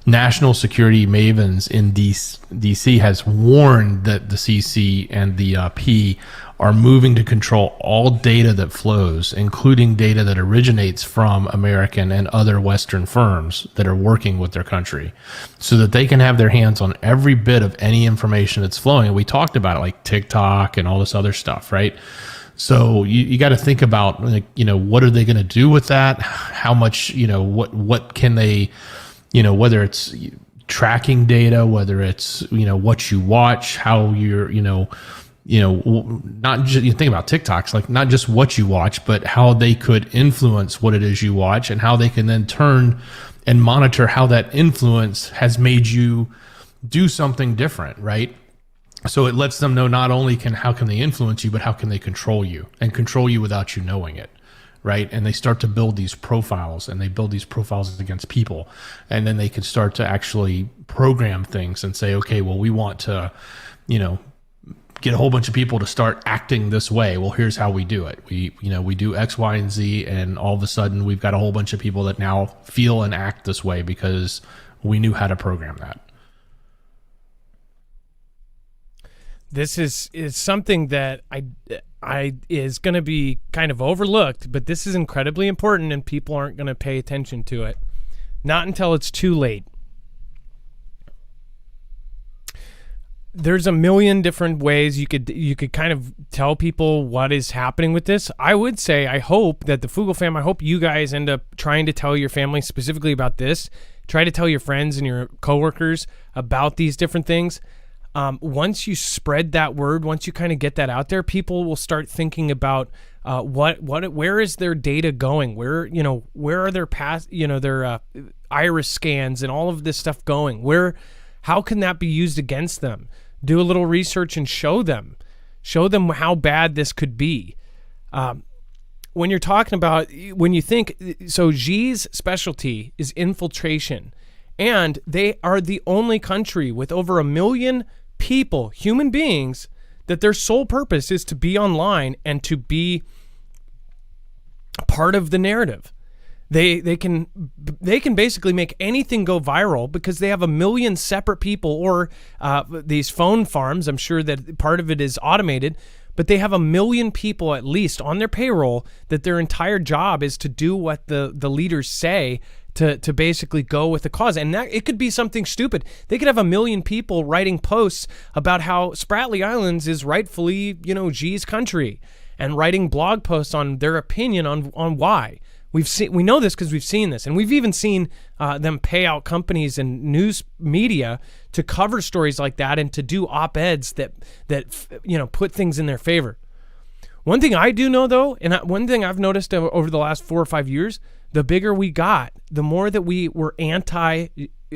national security mavens in DC has warned that the CC and the P are moving to control all data that flows, including data that originates from American and other Western firms that are working with their country, so that they can have their hands on every bit of any information that's flowing. And we talked about it, like TikTok and all this other stuff, right? So you got to think about, what are they going to do with that? How much, what can they, whether it's tracking data, whether it's, what you watch, how you're, not just, you think about TikToks, like not just what you watch, but how they could influence what it is you watch, and how they can then turn and monitor how that influence has made you do something different, right? So it lets them know not only how can they influence you, but how can they control you, and control you without you knowing it, right? And they start to build these profiles, and they build these profiles against people, and then they can start to actually program things and say, okay, well, we want to, get a whole bunch of people to start acting this way. Well, here's how we do it. We do X, Y, and Z, and all of a sudden we've got a whole bunch of people that now feel and act this way because we knew how to program that. This is something that I is going to be kind of overlooked, but this is incredibly important, and people aren't going to pay attention to it. Not until it's too late. There's a million different ways you could kind of tell people what is happening with this. I would say, I hope that the Foogle fam, I hope you guys end up trying to tell your family specifically about this. Try to tell your friends and your coworkers about these different things. Once you spread that word, once you kind of get that out there, people will start thinking about where is their data going? Where are their their iris scans and all of this stuff going? How can that be used against them? Do a little research and show them how bad this could be. When you're talking about, when you think, so Xi's specialty is infiltration, and they are the only country with over 1 million people, human beings, that their sole purpose is to be online and to be part of the narrative. They can basically make anything go viral because they have 1 million separate people, or these phone farms. I'm sure that part of it is automated, but they have 1 million people at least on their payroll that their entire job is to do what the leaders say to basically go with the cause. And that it could be something stupid. They could have 1 million people writing posts about how Spratly Islands is rightfully, G's country, and writing blog posts on their opinion on why. We know this because we've seen this, and we've even seen them pay out companies and news media to cover stories like that and to do op-eds that put things in their favor. One thing I do know, though, and one thing I've noticed over the last 4 or 5 years, the bigger we got, the more that we were anti.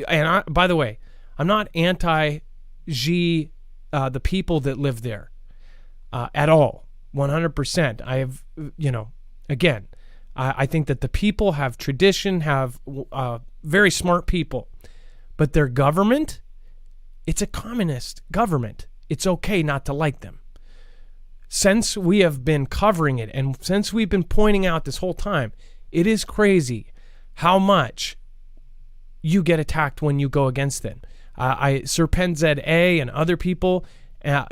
And by the way, I'm not anti-G, the people that live there, at all, 100%. I have, again. I think that the people have tradition, have very smart people, but their government, it's a communist government. It's okay not to like them. Since we have been covering it, and since we've been pointing out this whole time, it is crazy how much you get attacked when you go against them. Serpent ZA and other people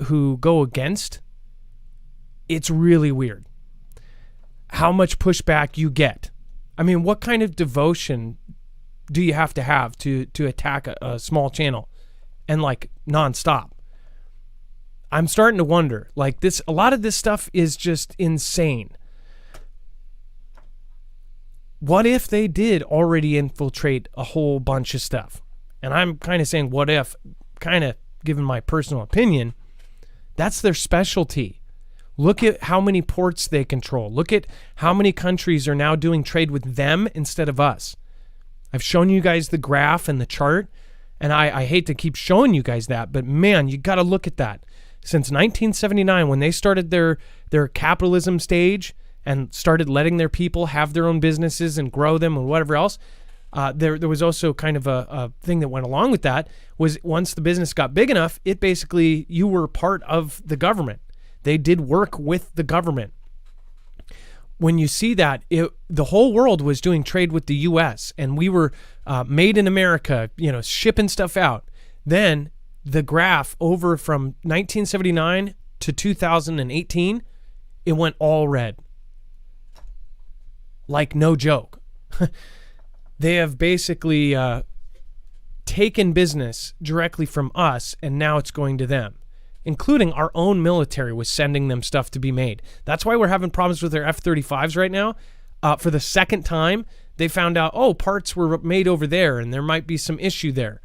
who go against, it's really weird how much pushback you get. I mean, what kind of devotion do you have to attack a small channel and like nonstop? I'm starting to wonder. Like this, a lot of this stuff is just insane. What if they did already infiltrate a whole bunch of stuff? And I'm kind of saying what if, kind of giving my personal opinion. That's their specialty. Look at how many ports they control. Look at how many countries are now doing trade with them instead of us. I've shown you guys the graph and the chart, and I hate to keep showing you guys that, but man, you got to look at that. Since 1979, when they started their capitalism stage and started letting their people have their own businesses and grow them and whatever else, there was also kind of a thing that went along with that, was once the business got big enough, it basically, you were part of the government. They did work with the government. When you see that, the whole world was doing trade with the U.S. and we were made in America, shipping stuff out. Then the graph over from 1979 to 2018, it went all red. Like no joke. They have basically taken business directly from us, and now it's going to them, including our own military was sending them stuff to be made. That's why we're having problems with their F-35s right now. For the second time, they found out, parts were made over there, and there might be some issue there.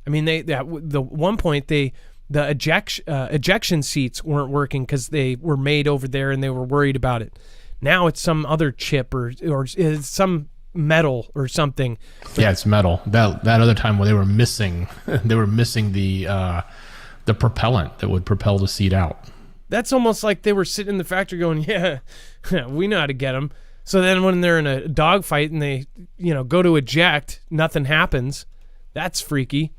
I mean, the one point, the ejection seats weren't working because they were made over there, and they were worried about it. Now it's some other chip or it's some metal or something. Yeah, it's metal. That other time where they were missing the propellant that would propel the seat out. That's almost like they were sitting in the factory going, yeah, we know how to get them. So then when they're in a dogfight and they, go to eject, nothing happens. That's freaky.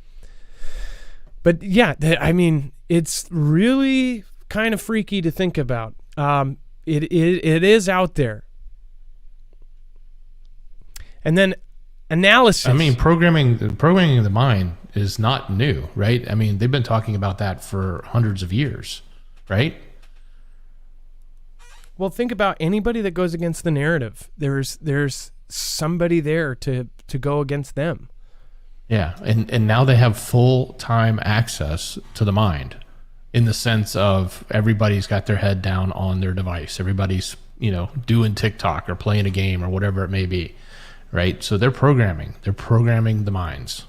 But yeah, it's really kind of freaky to think about. It is out there. And then analysis. Programming the mind is not new, right? They've been talking about that for hundreds of years, right? Well, think about anybody that goes against the narrative. There's somebody there to go against them. Yeah, and now they have full-time access to the mind, in the sense of everybody's got their head down on their device. Everybody's, doing TikTok or playing a game or whatever it may be, right? So they're programming the minds.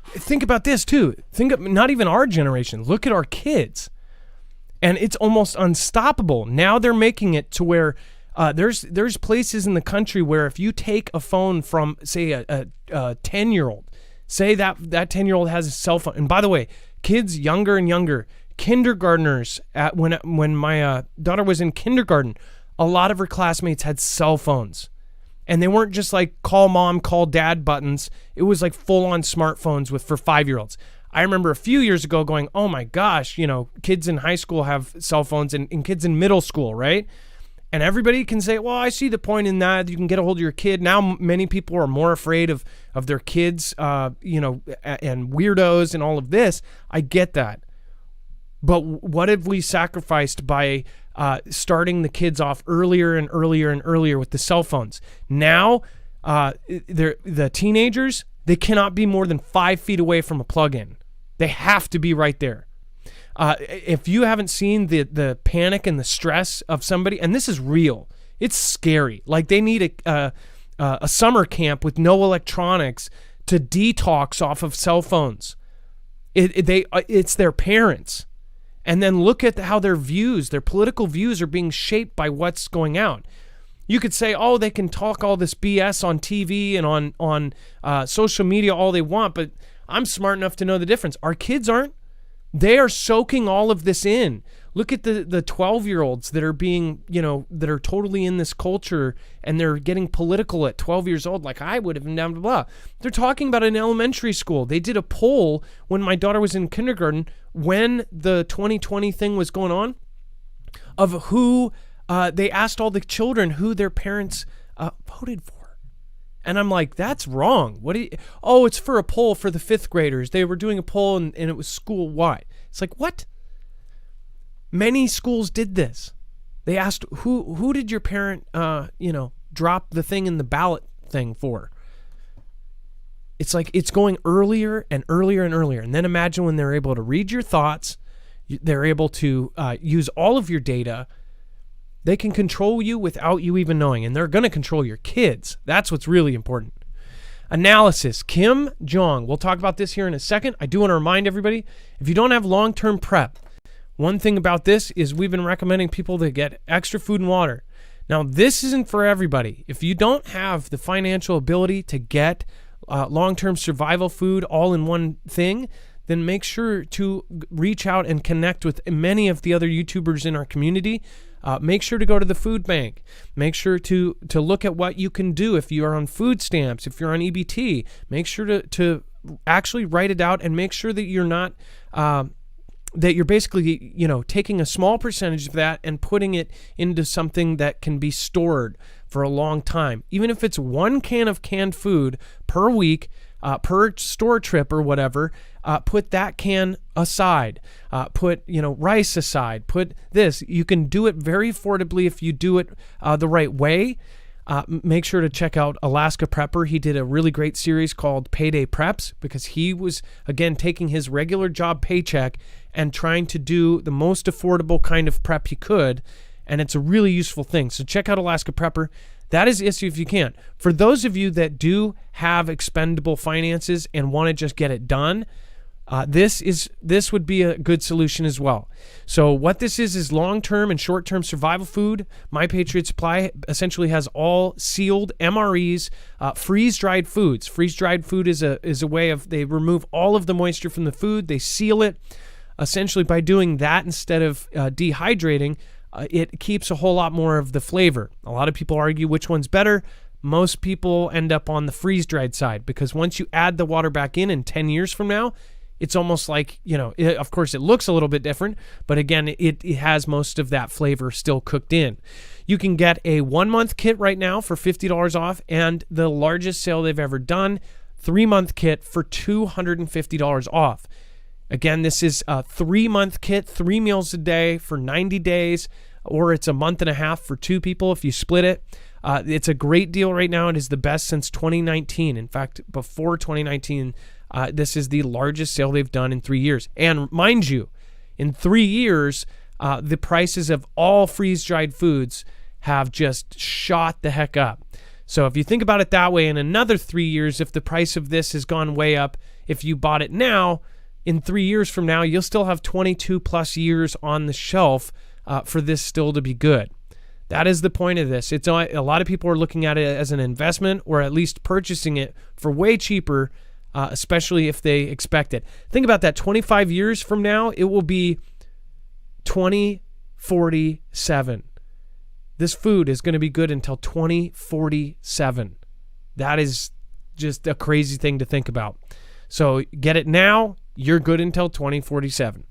Think about this too. Think of not even our generation. Look at our kids. And it's almost unstoppable. Now they're making it to where there's places in the country where if you take a phone from, say, a 10-year-old, say that 10-year-old has a cell phone. And by the way, kids younger and younger, kindergartners, when my daughter was in kindergarten, a lot of her classmates had cell phones. And they weren't just like call mom, call dad buttons. It was like full-on smartphones for 5-year-olds. I remember a few years ago going, oh my gosh, kids in high school have cell phones and kids in middle school, right? And everybody can say, well, I see the point in that. You can get a hold of your kid. Now many people are more afraid of their kids, and weirdos and all of this. I get that. But what have we sacrificed by starting the kids off earlier and earlier and earlier with the cell phones? Now, the teenagers, they cannot be more than 5 feet away from a plug-in. They have to be right there. If you haven't seen the panic and the stress of somebody, and this is real, it's scary. Like they need a summer camp with no electronics to detox off of cell phones. It's their parents. And then look at how their political views are being shaped by what's going out. You could say, they can talk all this BS on TV and on social media all they want, but I'm smart enough to know the difference. Our kids aren't. They are soaking all of this in. Look at the 12-year-olds that are being, that are totally in this culture, and they're getting political at 12 years old, like I would have been, blah, blah, blah. They're talking about an elementary school. They did a poll when my daughter was in kindergarten, when the 2020 thing was going on, of who, they asked all the children who their parents voted for. And I'm like, that's wrong. It's for a poll for the 5th graders. They were doing a poll and it was school-wide. It's like, what? Many schools did this. They asked, who did your parent, drop the thing in the ballot thing for? it's like it's going earlier and earlier and earlier. And then imagine when they're able to read your thoughts, they're able to use all of your data. They can control you without you even knowing, and they're going to control your kids. That's what's really important. Analysis. Kim Jong. We'll talk about this here in a second. I do want to remind everybody, if you don't have long-term prep, one thing about this is we've been recommending people to get extra food and water. Now, this isn't for everybody. If you don't have the financial ability to get long-term survival food all in one thing, then make sure to reach out and connect with many of the other YouTubers in our community. Make sure to go to the food bank. Make sure to look at what you can do if you are on food stamps, if you're on EBT. Make sure to actually write it out and make sure that you're not that you're basically, taking a small percentage of that and putting it into something that can be stored for a long time. Even if it's 1 can of canned food per week, per store trip or whatever, put that can aside. Put, rice aside. Put this. You can do it very affordably if you do it the right way. Make sure to check out Alaska Prepper. He did a really great series called Payday Preps because he was, again, taking his regular job paycheck and trying to do the most affordable kind of prep he could. And it's a really useful thing. So check out Alaska Prepper. That is the issue if you can't. For those of you that do have expendable finances and want to just get it done, this would be a good solution as well. So what this is long-term and short-term survival food. My Patriot Supply essentially has all sealed MREs, freeze-dried foods. Freeze-dried food is a way of, they remove all of the moisture from the food. They seal it. Essentially, by doing that instead of dehydrating, it keeps a whole lot more of the flavor. A lot of people argue which one's better. Most people end up on the freeze-dried side because once you add the water back in 10 years from now, it's almost like, of course it looks a little bit different, but again, it has most of that flavor still cooked in. You can get a 1-month kit right now for $50 off, and the largest sale they've ever done, 3-month kit for $250 off. Again, this is a 3-month kit, 3 meals a day for 90 days, or it's a month and a half for 2 people if you split it. It's a great deal right now. It is the best since 2019. In fact, before 2019, this is the largest sale they've done in 3 years. And mind you, in 3 years, the prices of all freeze-dried foods have just shot the heck up. So if you think about it that way, in another 3 years, if the price of this has gone way up, if you bought it now, in 3 years from now, you'll still have 22 plus years on the shelf for this still to be good. That is the point of this. It's a lot of people are looking at it as an investment or at least purchasing it for way cheaper, especially if they expect it. Think about that. 25 years from now, it will be 2047. This food is going to be good until 2047. That is just a crazy thing to think about. So get it now. You're good until 2047.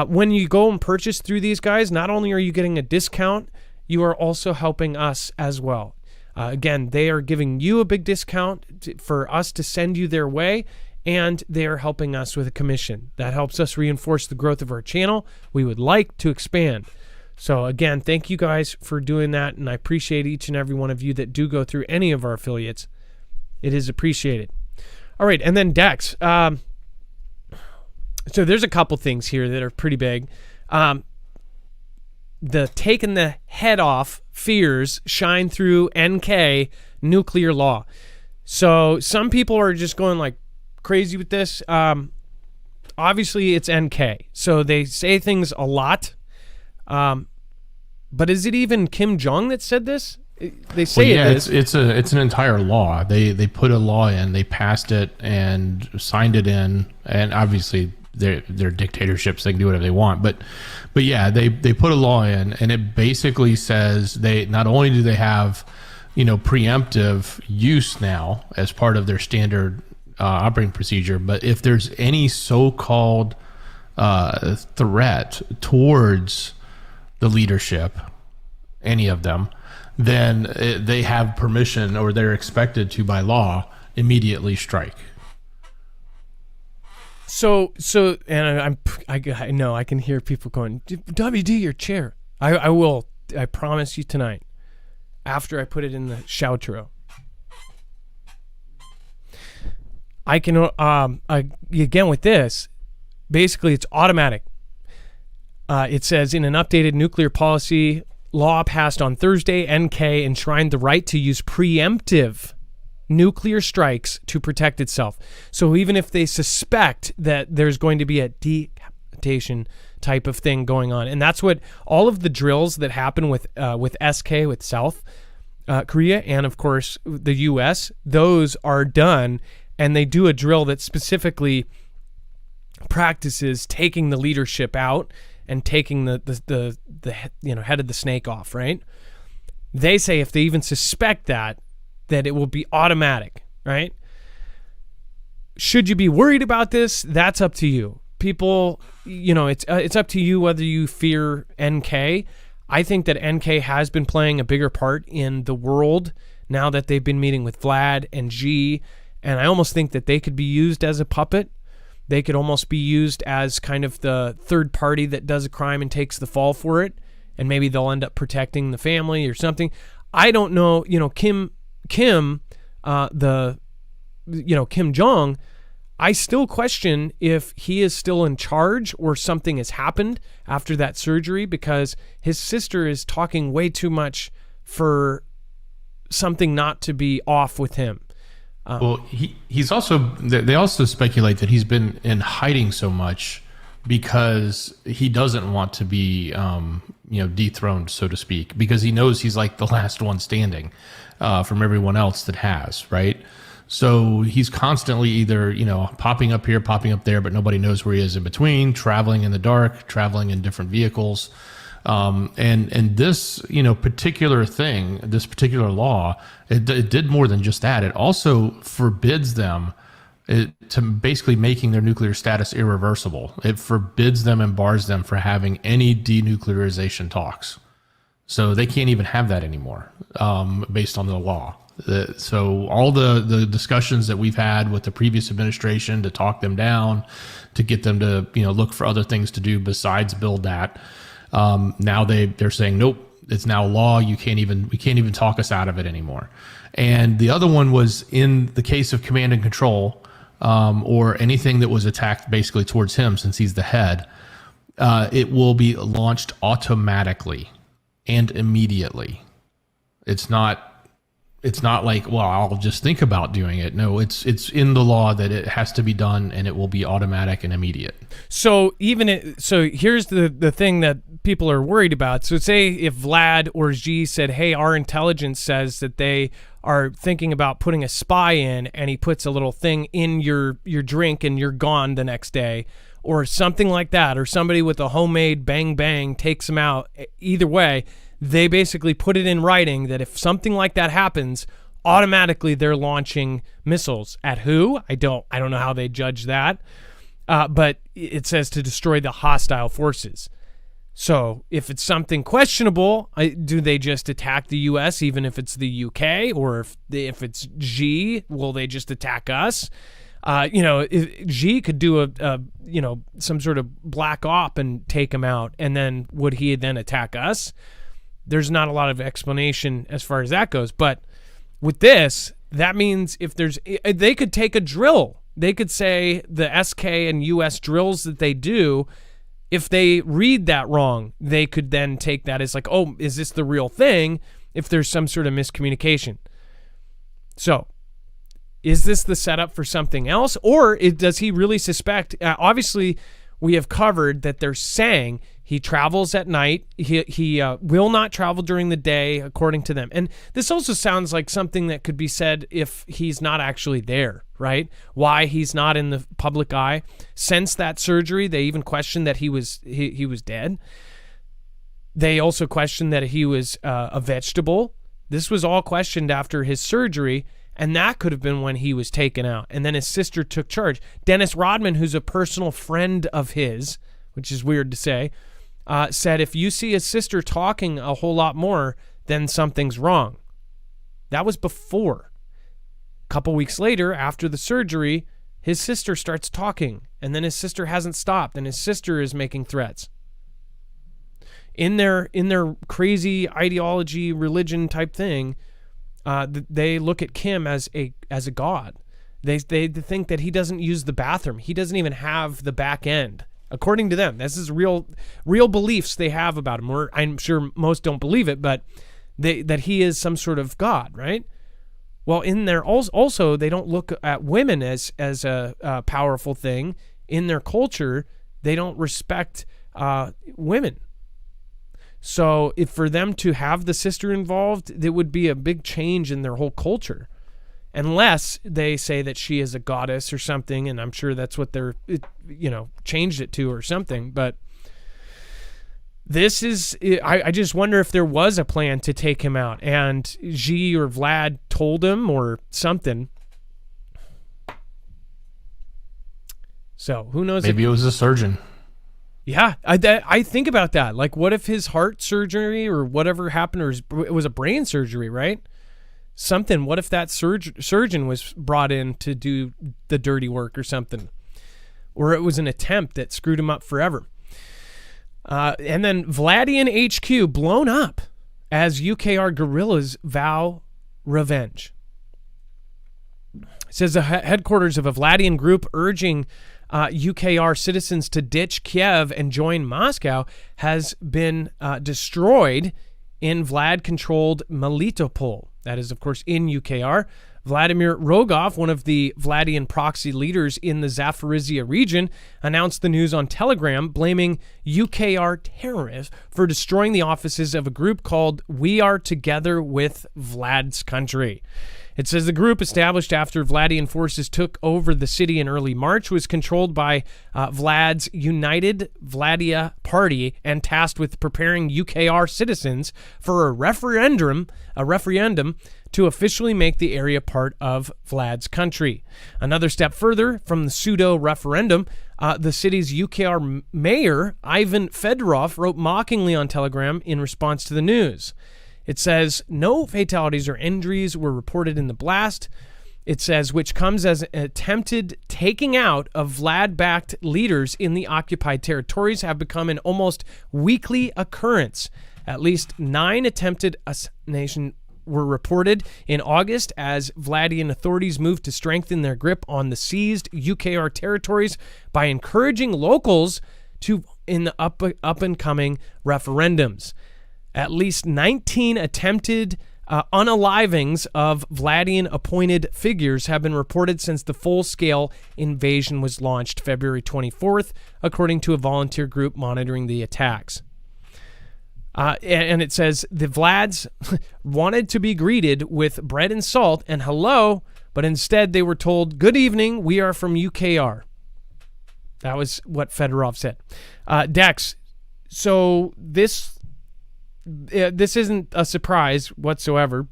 When you go and purchase through these guys, not only are you getting a discount, you are also helping us as well. Again, they are giving you a big discount for us to send you their way, and they are helping us with a commission. That helps us reinforce the growth of our channel. We would like to expand. So again, thank you guys for doing that, and I appreciate each and every one of you that do go through any of our affiliates. It is appreciated. All right, and then Dex. So there's a couple things here that are pretty big. The taking the head off fears shine through NK nuclear law. So some people are just going like crazy with this. Obviously, it's NK. So they say things a lot. But is it even Kim Jong that said this? They say it is. It's an entire law. They put a law in, they passed it and signed it in, and obviously they're dictatorships, they can do whatever they want. But yeah, they put a law in, and it basically says they not only do they have preemptive use now as part of their standard operating procedure, but if there's any so-called threat towards the leadership, any of them, then they have permission, or they're expected to by law immediately strike. So, and I know I can hear people going, WD, your chair. I will. I promise you tonight, after I put it in the shoutro. I can, again with this, basically it's automatic. It says in an updated nuclear policy law passed on Thursday, NK enshrined the right to use preemptive nuclear strikes to protect itself. So even if they suspect that there's going to be a decapitation type of thing going on, and that's what all of the drills that happen with SK, with South Korea, and of course the US, those are done, and they do a drill that specifically practices taking the leadership out and taking the head of the snake off, right? They say if they even suspect that it will be automatic, right? Should you be worried about this? That's up to you. People, it's up to you whether you fear NK. I think that NK has been playing a bigger part in the world now that they've been meeting with Vlad and Xi, and I almost think that they could be used as a puppet. They could almost be used as kind of the third party that does a crime and takes the fall for it, and maybe they'll end up protecting the family or something. I don't know. Kim Jong, I still question if he is still in charge or something has happened after that surgery, because his sister is talking way too much for something not to be off with him. Well, he's also, they also speculate that he's been in hiding so much because he doesn't want to be, dethroned, so to speak, because he knows he's like the last one standing from everyone else that has, right? So he's constantly either, popping up here, popping up there, but nobody knows where he is in between, traveling in the dark, traveling in different vehicles. And this, particular thing, this particular law, it did more than just that. It also forbids them to basically making their nuclear status irreversible. It forbids them and bars them for having any denuclearization talks. So they can't even have that anymore, based on the law. So all the discussions that we've had with the previous administration to talk them down, to get them to, look for other things to do besides build that. Now they're saying, nope, it's now law. We can't even talk us out of it anymore. And the other one was in the case of command and control, or anything that was attacked basically towards him, since he's the head, it will be launched automatically and immediately. It's not like, well, I'll just think about doing it. No, it's in the law that it has to be done, and it will be automatic and immediate. So here's the thing that people are worried about. So say if Vlad or Xi said, hey, our intelligence says that they are thinking about putting a spy in, and he puts a little thing in your drink and you're gone the next day, or something like that, or somebody with a homemade bang bang takes him out. Either way, they basically put it in writing that if something like that happens, automatically they're launching missiles at who? I don't know how they judge that. But it says to destroy the hostile forces. So if it's something questionable, do they just attack the U.S. even if it's the UK? Or if it's Xi, will they just attack us? If Xi could do some sort of black op and take him out, and then would he then attack us? There's not a lot of explanation as far as that goes. But with this, that means they could take a drill. They could say the SK and US drills that they do, if they read that wrong, they could then take that as like, oh, is this the real thing? If there's some sort of miscommunication. So is this the setup for something else? Or does he really suspect? Obviously, we have covered that they're saying he travels at night. He will not travel during the day, according to them. And this also sounds like something that could be said if he's not actually there, right? Why he's not in the public eye. Since that surgery, they even questioned that he was dead. They also questioned that he was a vegetable. This was all questioned after his surgery, and that could have been when he was taken out. And then his sister took charge. Dennis Rodman, who's a personal friend of his, which is weird to say, said if you see his sister talking a whole lot more, then something's wrong. That was before. A couple weeks later, after the surgery, his sister starts talking, and then his sister hasn't stopped, and his sister is making threats. In their crazy ideology, religion type thing, they look at Kim as a god, They think that he doesn't use the bathroom. He doesn't even have the back end. According to them, this is real beliefs they have about him. Or I'm sure most don't believe it, but that he is some sort of god, right? Well, in there also they don't look at women as a powerful thing. In their culture, they don't respect women. So if for them to have the sister involved, it would be a big change in their whole culture. Unless they say that she is a goddess or something, and I'm sure that's what they're, changed it to or something. But this is, I just wonder if there was a plan to take him out, and Xi or Vlad told him or something. So who knows? Maybe it was a surgeon. Yeah, I think about that. Like, what if his heart surgery or whatever happened, or it was a brain surgery, right? Something. What if that surgeon was brought in to do the dirty work or something? Or it was an attempt that screwed him up forever. And then Vladian HQ blown up as UKR guerrillas vow revenge. It says the headquarters of a Vladian group urging UKR citizens to ditch Kiev and join Moscow has been destroyed in Vlad-controlled Melitopol. That is, of course, in UKR. Vladimir Rogov, one of the Vladian proxy leaders in the Zaporizhia region, announced the news on Telegram, blaming UKR terrorists for destroying the offices of a group called We Are Together with Vlad's Country. It says the group, established after Vladian forces took over the city in early March, was controlled by Vlad's United Vladia Party and tasked with preparing UKR citizens for a referendum to officially make the area part of Vlad's country. Another step further from the pseudo-referendum, the city's UKR mayor, Ivan Fedorov, wrote mockingly on Telegram in response to the news. It says, no fatalities or injuries were reported in the blast. It says, which comes as an attempted taking out of Vlad-backed leaders in the occupied territories have become an almost weekly occurrence. At least 9 attempted assassination were reported in August as Vladian authorities moved to strengthen their grip on the seized UKR territories by encouraging locals to in the up-and-coming referendums. At least 19 attempted unalivings of Vladian-appointed figures have been reported since the full-scale invasion was launched February 24th, according to a volunteer group monitoring the attacks. And it says the Vlads wanted to be greeted with bread and salt and hello, but instead they were told, good evening, we are from UKR. That was what Fedorov said. Dex, so this isn't a surprise whatsoever,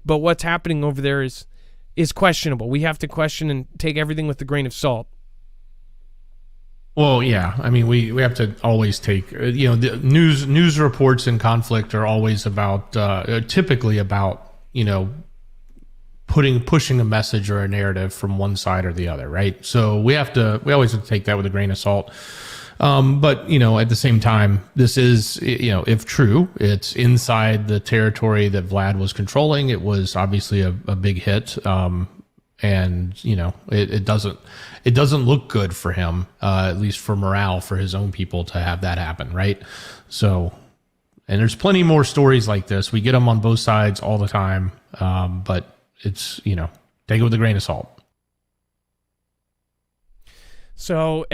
but what's happening over there is questionable. We have to question and take everything with a grain of salt. Well, yeah. I mean, we have to always take, the news reports in conflict are always about, typically about, pushing a message or a narrative from one side or the other, right? So we always have to take that with a grain of salt. But, at the same time, this is, if true, it's inside the territory that Vlad was controlling. It was obviously a big hit. And it doesn't look good for him, at least for morale for his own people to have that happen, right? So, and there's plenty more stories like this. We get them on both sides all the time, but it's take it with a grain of salt. So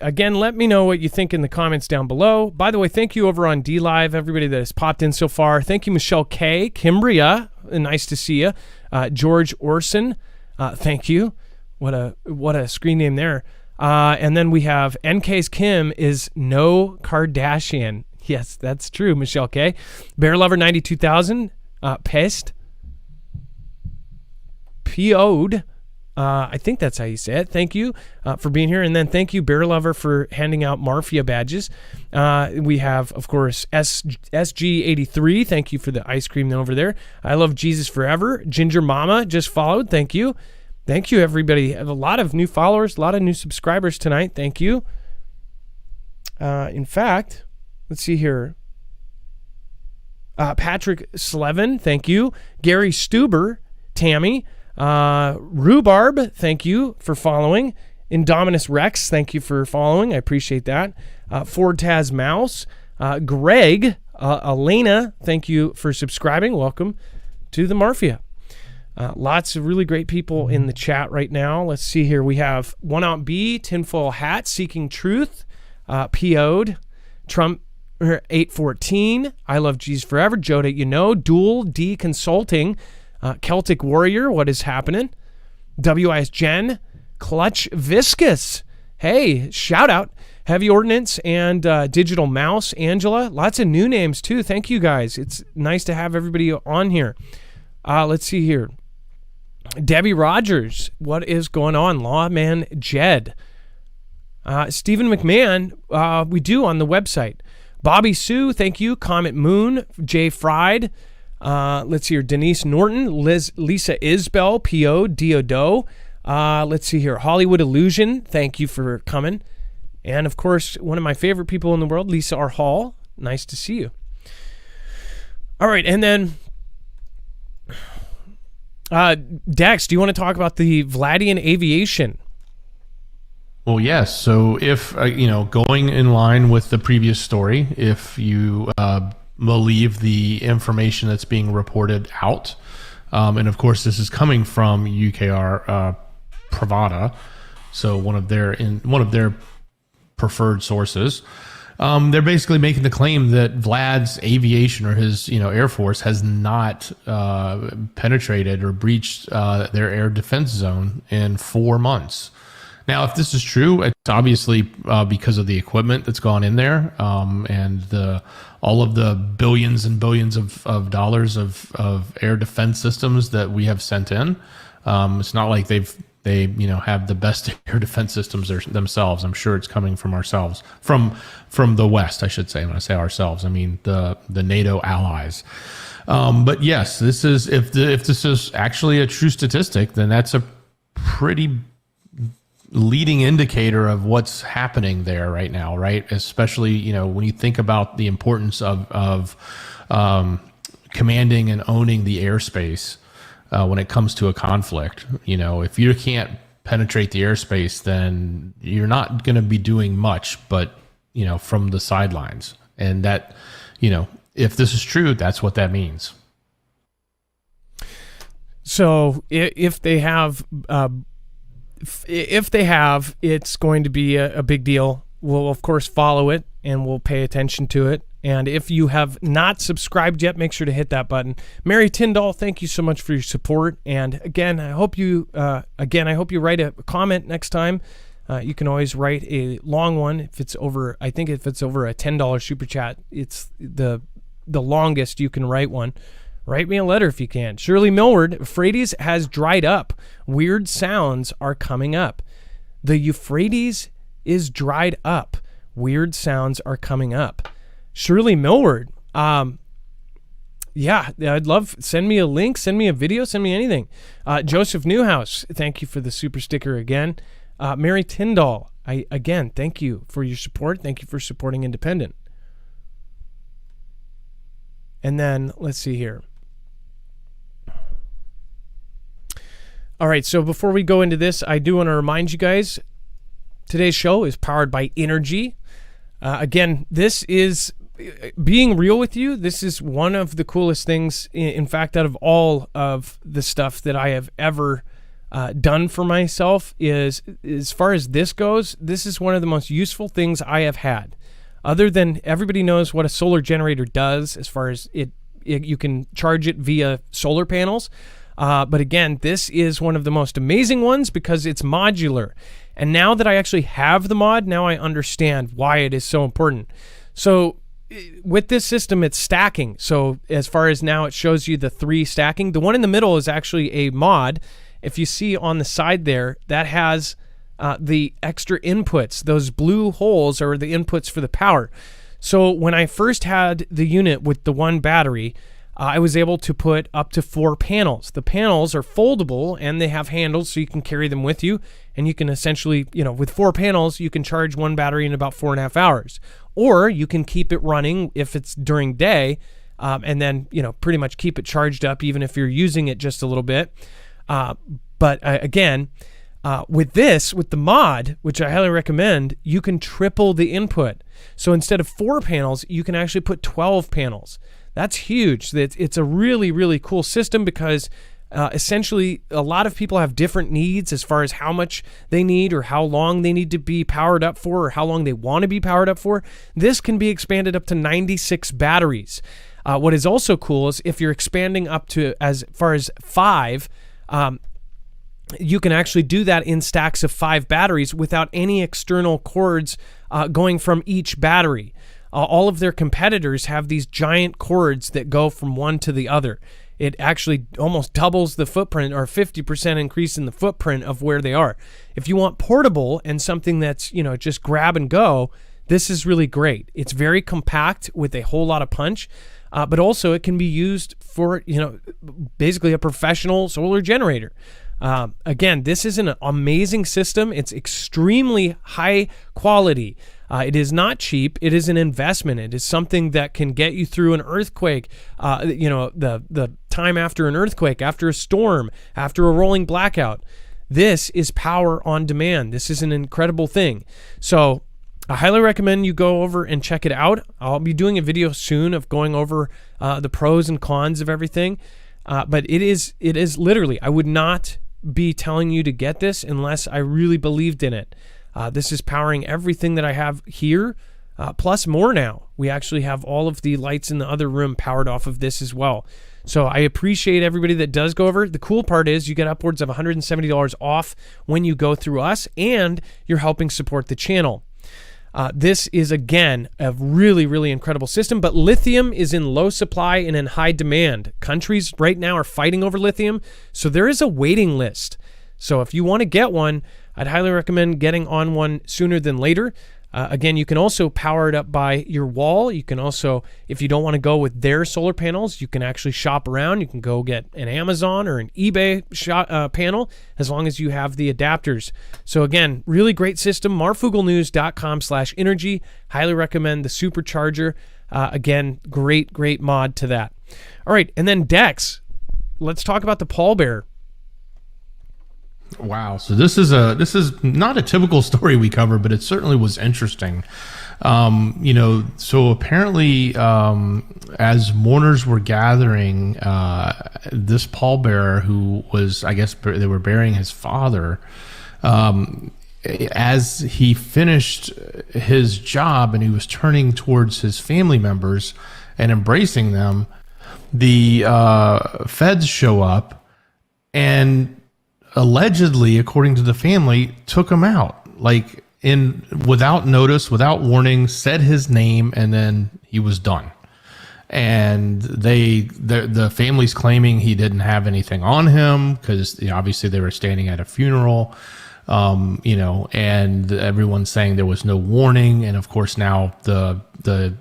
again, let me know what you think in the comments down below. By the way, thank you over on DLive, everybody that has popped in so far. Thank you, Michelle K, Kimbria, nice to see you. George Orson. Thank you. What a screen name there. And then we have NK's Kim is no Kardashian. Yes, that's true, Michelle K. Bear Lover 92,000. Pest. P.O.'d. I think that's how you say it. Thank you for being here. And then thank you, Bear Lover, for handing out Marfia badges. We have, of course, SG83. Thank you for the ice cream over there. I love Jesus Forever. Ginger Mama just followed. Thank you. Thank you, everybody. I have a lot of new followers, a lot of new subscribers tonight. Thank you. In fact, let's see here. Patrick Slevin, thank you. Gary Stuber, Tammy. Rhubarb, thank you for following. Indominus Rex, thank you for following. I appreciate that. Ford Taz Mouse. Greg, Elena, thank you for subscribing. Welcome to the Marfia. Lots of really great people in the chat right now. Let's see here. We have One Out B, Tinfoil Hat, Seeking Truth, PO'd, Trump 814, I Love G's Forever, Joe That You Know, Dual D Consulting, Celtic Warrior, What Is Happening, WIS Jen, Clutch Viscous, hey, shout out, Heavy Ordnance, and Digital Mouse, Angela, lots of new names too. Thank you guys. It's nice to have everybody on here. Let's see here. Debbie Rogers, what is going on? Lawman Jed. Stephen McMahon, we do on the website. Bobby Sue, thank you. Comet Moon, Jay Fried. Let's see here. Denise Norton, Lisa Isbell, P.O. Diodo. Let's see here. Hollywood Illusion, thank you for coming. And of course, one of my favorite people in the world, Lisa R. Hall. Nice to see you. All right, and then Dex, do you want to talk about the Vladian Aviation? Well, yes. So if, going in line with the previous story, if you believe the information that's being reported out, and of course this is coming from UKR Pravada, so one of their preferred sources, they're basically making the claim that Vlad's aviation or his Air Force has not penetrated or breached their air defense zone in 4 months. Now, if this is true, it's obviously because of the equipment that's gone in there, and all of the billions and billions of dollars of air defense systems that we have sent in. It's not like they have the best air defense systems themselves. I'm sure it's coming from ourselves, from the West, I should say. When I say ourselves, I mean the NATO allies. But yes, this is if this is actually a true statistic, then that's a pretty leading indicator of what's happening there right now, right? Especially, when you think about the importance of commanding and owning the airspace when it comes to a conflict. If you can't penetrate the airspace, then you're not going to be doing much, but, from the sidelines. And that, if this is true, that's what that means. So if they have, it's going to be a big deal. We'll, of course, follow it and we'll pay attention to it. And if you have not subscribed yet, make sure to hit that button. Mary Tyndall, thank you so much for your support. And again, I hope you write a comment next time. You can always write a long one if it's over. I think if it's over a $10 super chat, it's the longest you can write one. Write me a letter if you can. Shirley Millward, Euphrates has dried up. Weird sounds are coming up. The Euphrates is dried up. Weird sounds are coming up. Shirley Millward, yeah, I'd love, send me a link, send me a video, send me anything. Joseph Newhouse, thank you for the super sticker again. Mary Tyndall, thank you for your support. Thank you for supporting Independent. And then, let's see here. All right, so before we go into this, I do want to remind you guys, today's show is powered by Energy. Again, this is, being real with you, this is one of the coolest things, in fact, out of all of the stuff that I have ever done for myself, is, as far as this goes, this is one of the most useful things I have had. Other than everybody knows what a solar generator does, as far as you can charge it via solar panels. But again, this is one of the most amazing ones because it's modular. And now that I actually have the mod, now I understand why it is so important. So with this system, it's stacking. So as far as now, it shows you the 3 stacking. The one in the middle is actually a mod. If you see on the side there, that has the extra inputs. Those blue holes are the inputs for the power. So when I first had the unit with the 1 battery, I was able to put up to 4 panels. The panels are foldable and they have handles so you can carry them with you. And you can essentially, with 4 panels, you can charge 1 battery in about 4.5 hours. Or you can keep it running if it's during day and then, pretty much keep it charged up even if you're using it just a little bit. Again, with the mod, which I highly recommend, you can triple the input. So instead of 4 panels, you can actually put 12 panels. That's huge. It's a really, really cool system because essentially a lot of people have different needs as far as how much they need or how long they need to be powered up for or how long they want to be powered up for. This can be expanded up to 96 batteries. What is also cool is if you're expanding up to as far as 5, you can actually do that in stacks of 5 batteries without any external cords going from each battery. All of their competitors have these giant cords that go from one to the other. It actually almost doubles the footprint, or 50% increase in the footprint of where they are. If you want portable and something that's, just grab and go, this is really great. It's very compact with a whole lot of punch, but also it can be used for, basically a professional solar generator. Again, this is an amazing system. It's extremely high quality. It is not cheap. It is an investment. It is something that can get you through an earthquake, the time after an earthquake, after a storm, after a rolling blackout. This is power on demand. This is an incredible thing. So I highly recommend you go over and check it out. I'll be doing a video soon of going over the pros and cons of everything. But it is literally, I would not be telling you to get this unless I really believed in it. This is powering everything that I have here, plus more now. We actually have all of the lights in the other room powered off of this as well. So I appreciate everybody that does go over. The cool part is you get upwards of $170 off when you go through us, and you're helping support the channel. This is, again, a really, really incredible system, but lithium is in low supply and in high demand. Countries right now are fighting over lithium, so there is a waiting list. So if you want to get one, I'd highly recommend getting on one sooner than later. Again, you can also power it up by your wall. You can also, if you don't want to go with their solar panels, you can actually shop around. You can go get an Amazon or an eBay panel as long as you have the adapters. So again, really great system. marfugglenews.com/energy. Highly recommend the supercharger. Again, great mod to that. All right, and then Dex. Let's talk about the Pallbearer. Wow. So this is not a typical story we cover, but it certainly was interesting. So apparently, as mourners were gathering, this pallbearer, who was, I guess they were burying his father, as he finished his job and he was turning towards his family members and embracing them, the feds show up and allegedly, according to the family, took him out, like without notice, without warning, said his name, and then he was done. And the family's claiming he didn't have anything on him because obviously they were standing at a funeral, and everyone's saying there was no warning. And of course now I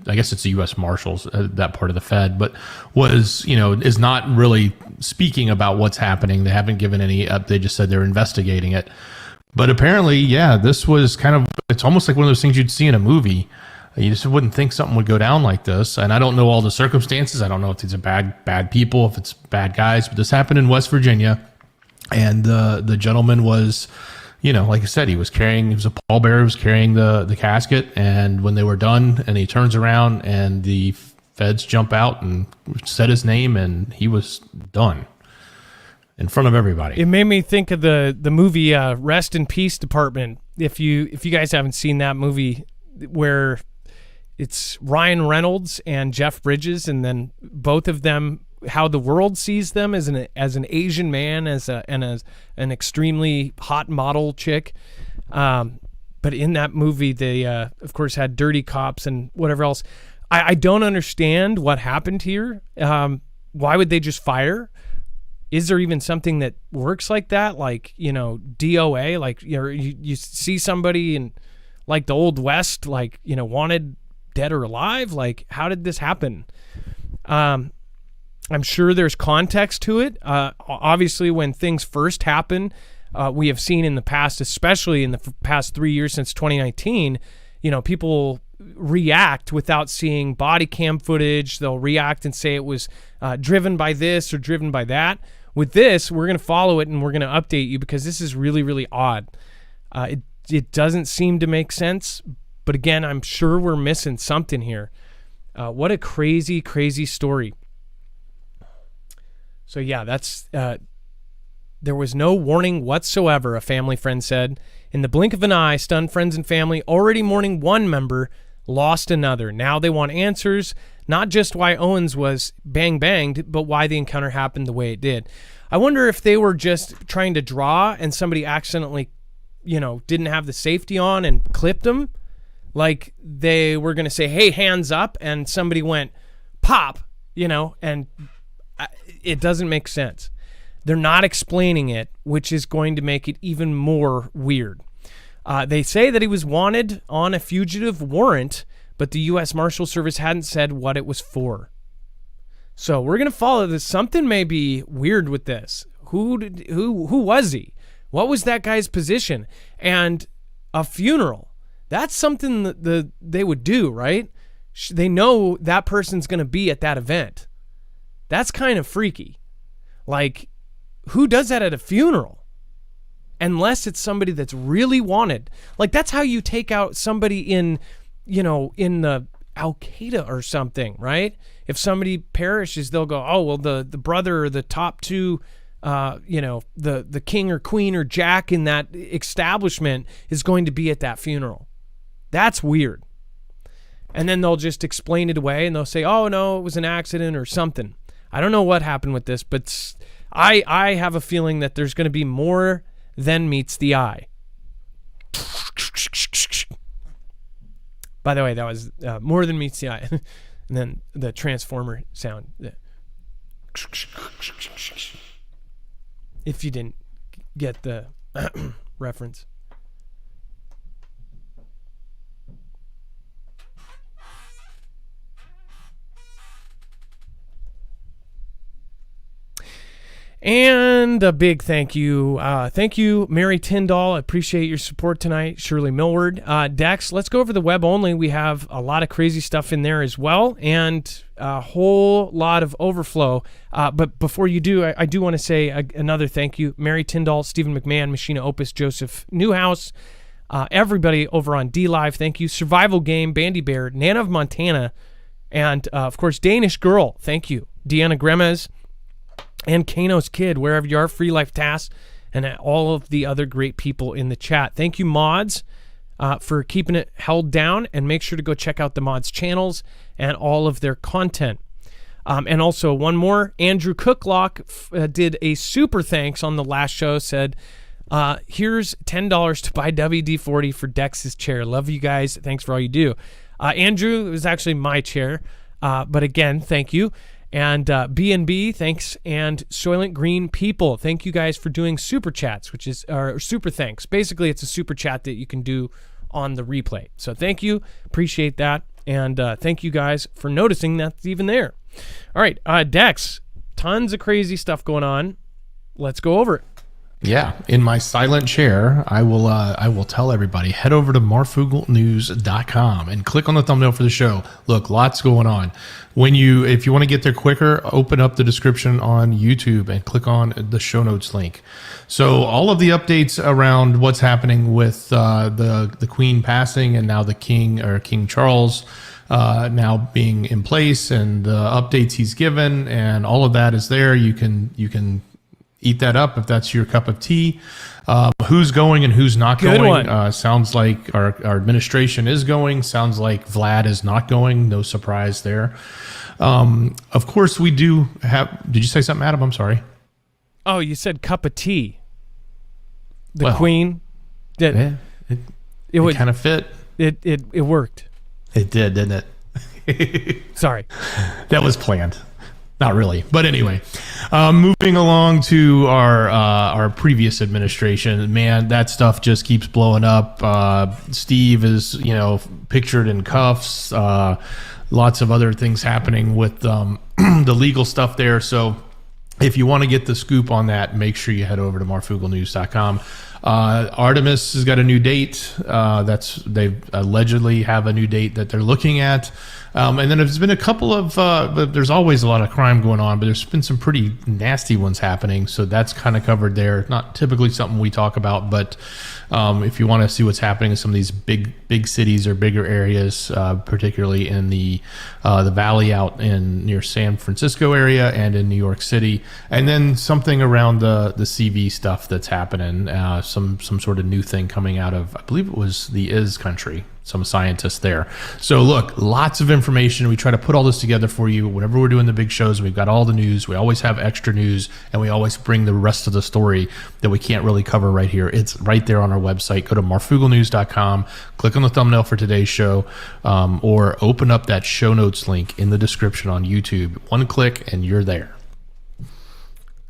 guess it's the U.S. Marshals, that part of the Fed, but is not really speaking about what's happening. They haven't given any up. They just said they're investigating it. But apparently, yeah, this was it's almost like one of those things you'd see in a movie. You just wouldn't think something would go down like this. And I don't know all the circumstances. I don't know if these are bad people, if it's bad guys, but this happened in West Virginia. And the gentleman was, like I said, he was a pallbearer, he was carrying the casket. And when they were done, and he turns around and the feds jump out and said his name, and he was done in front of everybody. It made me think of the movie Rest in Peace Department. If you guys haven't seen that movie, where it's Ryan Reynolds and Jeff Bridges, and then both of them, how the world sees them as an Asian man, as an extremely hot model chick. But in that movie, they of course had dirty cops and whatever else. I don't understand what happened here. Why would they just fire? Is there even something that works like that? Like, DOA, like, you see somebody in like the Old West, like, wanted dead or alive. Like, how did this happen? I'm sure there's context to it. Obviously, when things first happen, we have seen in the past, especially in the past 3 years since 2019, people react without seeing body cam footage. They'll react and say it was driven by this or driven by that. with this, we're going to follow it and we're going to update you because this is really, really odd. It doesn't seem to make sense, but again, I'm sure we're missing something here. What a crazy, crazy story. So yeah, that's there was no warning whatsoever, a family friend said. In the blink of an eye, stunned friends and family, already mourning one member, lost another. Now they want answers, not just why Owens was banged, but why the encounter happened the way it did. I wonder if they were just trying to draw and somebody accidentally, didn't have the safety on and clipped them. Like they were going to say, hey, hands up, and somebody went pop, and it doesn't make sense. They're not explaining it, which is going to make it even more weird. They say that he was wanted on a fugitive warrant, but the U.S. Marshal Service hadn't said what it was for. So we're going to follow this. Something may be weird with this. Who was he? What was that guy's position? And a funeral. That's something that they would do, right? They know that person's going to be at that event. That's kind of freaky. Like, who does that at a funeral? Unless it's somebody that's really wanted. Like, that's how you take out somebody in the Al-Qaeda or something, right? If somebody perishes, they'll go, oh, well, the brother or the top two, the king or queen or jack in that establishment is going to be at that funeral. That's weird. And then they'll just explain it away and they'll say, oh, no, it was an accident or something. I don't know what happened with this, but I have a feeling that there's going to be more than meets the eye. By the way, that was more than meets the eye. And then the transformer sound. If you didn't get the reference. And a big thank you. Thank you, Mary Tyndall. I appreciate your support tonight. Shirley Millward. Dex, let's go over the web only. We have a lot of crazy stuff in there as well, and a whole lot of overflow. But before you do, I do want to say another thank you. Mary Tyndall, Stephen McMahon, Machina Opus, Joseph Newhouse, everybody over on DLive. Thank you. Survival Game, Pallbearer, Nana of Montana, and, of course, Danish Girl. Thank you. Deanna Gremez. And Kano's Kid, wherever you are, Free Life Tasks, and all of the other great people in the chat. Thank you, mods, for keeping it held down, and make sure to go check out the mods' channels and all of their content. And also, one more, Andrew Cooklock did a super thanks on the last show, said, here's $10 to buy WD-40 for Dex's chair. Love you guys. Thanks for all you do. Andrew, it was actually my chair, but again, thank you. And B&B, thanks, and Soylent Green People, thank you guys for doing super chats, which is or super thanks. Basically, it's a super chat that you can do on the replay. So thank you, appreciate that, and thank you guys for noticing that's even there. All right, Dex, tons of crazy stuff going on. Let's go over it. Yeah, in my silent chair, I will tell everybody, head over to marfooglenews.com and click on the thumbnail for the show. Look, lots going on. If you want to get there quicker, open up the description on YouTube and click on the show notes link. So all of the updates around what's happening with the Queen passing and now the King or King Charles now being in place, and the updates he's given, and all of that is there. You can eat that up if that's your cup of tea. Who's going and who's not going? Sounds like our administration is going. Sounds like Vlad is not going. No surprise there. Of course, we do have... Did you say something, Adam? I'm sorry. Oh, you said cup of tea. The Queen. It kind of fit. It worked. It did, didn't it? Sorry. That was planned. Not really, but anyway, moving along to our previous administration, man, that stuff just keeps blowing up. Steve is, pictured in cuffs. Lots of other things happening with the legal stuff there. So if you want to get the scoop on that, make sure you head over to marfooglenews.com. Artemis has got a new date. They allegedly have a new date that they're looking at. And then there's been a couple of, there's always a lot of crime going on, but there's been some pretty nasty ones happening. So that's kind of covered there. Not typically something we talk about, but if you want to see what's happening in some of these big cities or bigger areas, particularly in the valley out near San Francisco area and in New York City, and then something around the CV stuff that's happening, some sort of new thing coming out of, I believe it was the Is country. Some scientists there. So look, lots of information. We try to put all this together for you. Whenever we're doing the big shows, we've got all the news. We always have extra news, and we always bring the rest of the story that we can't really cover right here. It's right there on our website. Go to marfooglnews.com, click on the thumbnail for today's show, or open up that show notes link in the description on YouTube. One click, and you're there.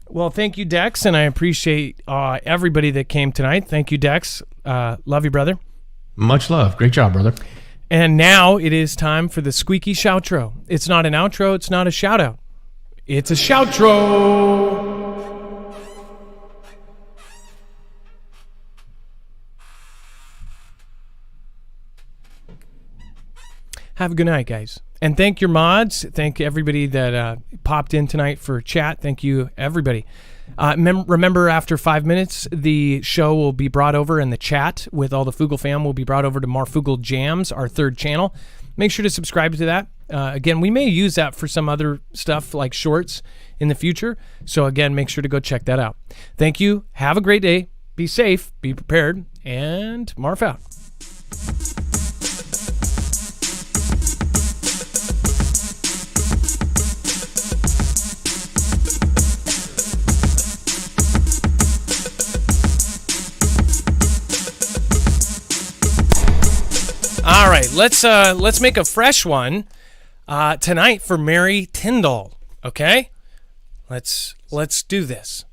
Well, thank you, Dex, and I appreciate everybody that came tonight. Thank you, Dex. Love you, brother. Much love. Great job, brother. And now it is time for the squeaky shoutro. It's not an outro. It's not a shout out. It's a shoutro. Have a good night, guys. And thank your mods. Thank everybody that popped in tonight for chat. Thank you, everybody. Remember, after 5 minutes, the show will be brought over, and the chat with all the Foogle fam will be brought over to Marfoogle Jams, our third channel. Make sure to subscribe to that. Again, we may use that for some other stuff like shorts in the future. So again, make sure to go check that out. Thank you. Have a great day. Be safe. Be prepared. And Marf out. All right, let's make a fresh one tonight for Mary Tyndall. Okay, let's do this.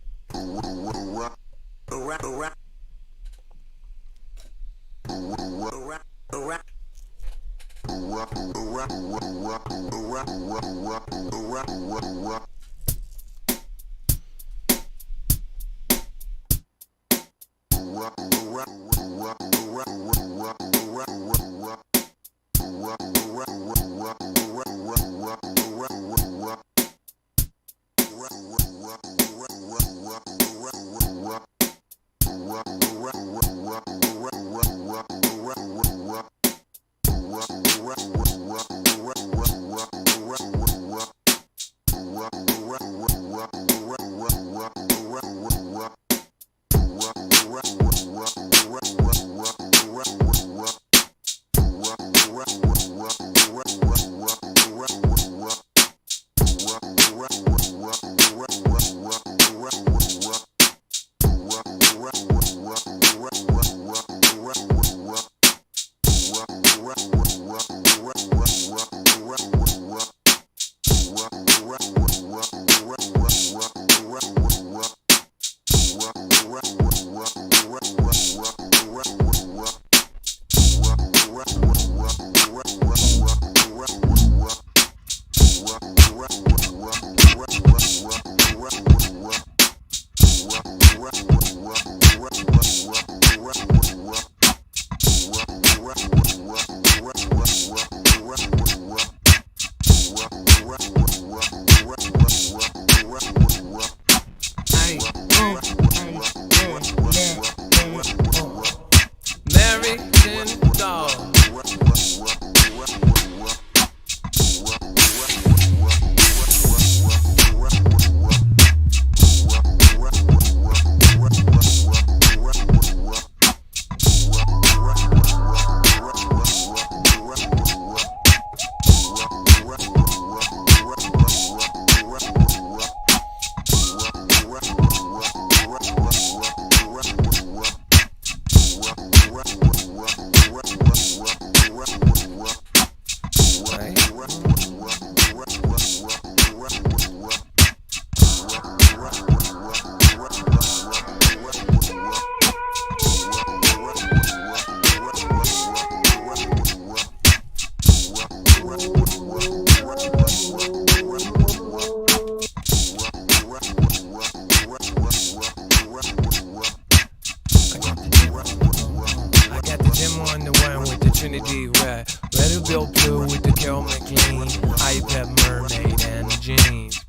Trinity red, Redville blue with the Carol McLean, iPad mermaid and jeans.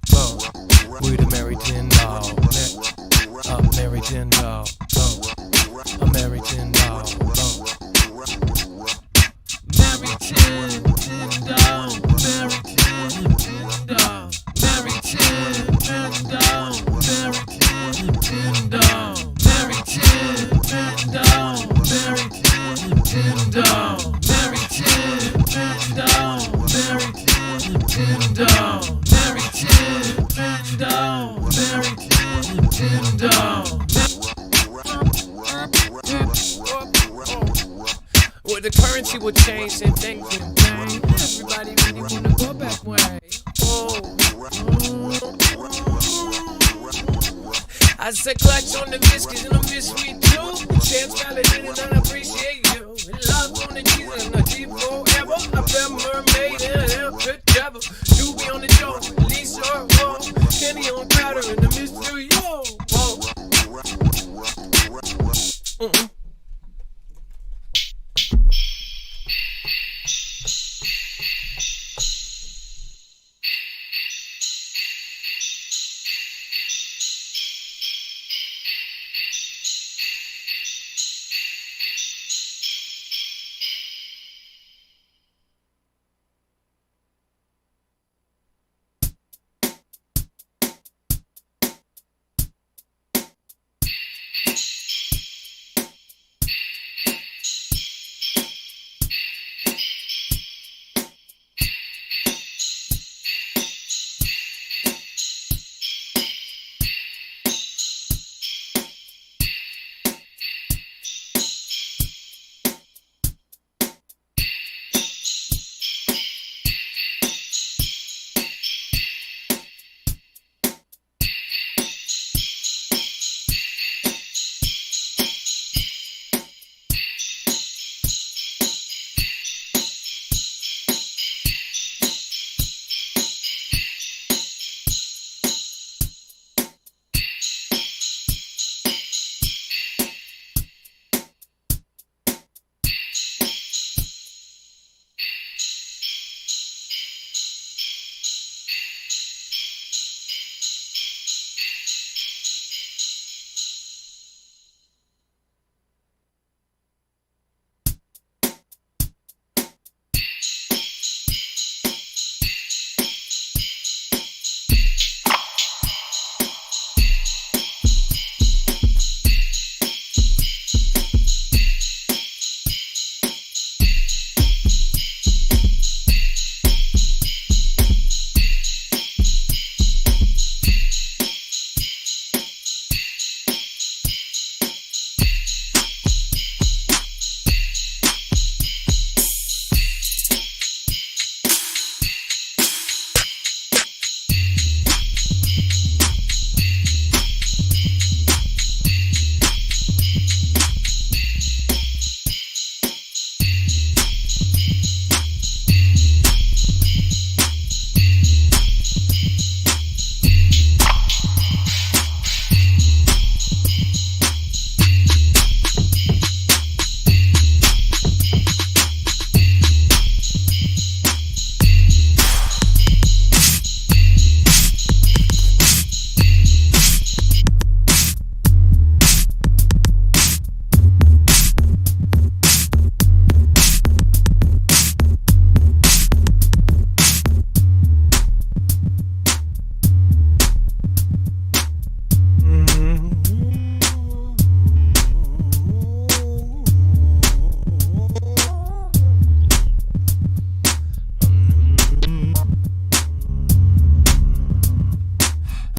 With a American doll, American doll, American doll, well, the currency will change and things will change. Everybody really wanna go back way. I said clutch on the biscuits and I miss me too. Chance validated and I appreciate you. Love on the Jesus and the Jeep forever. I felt mermaid and a good travel. Doobie on the joke, Lisa or Whoa. Kenny on Crowder and the mystery, yo. Whoa.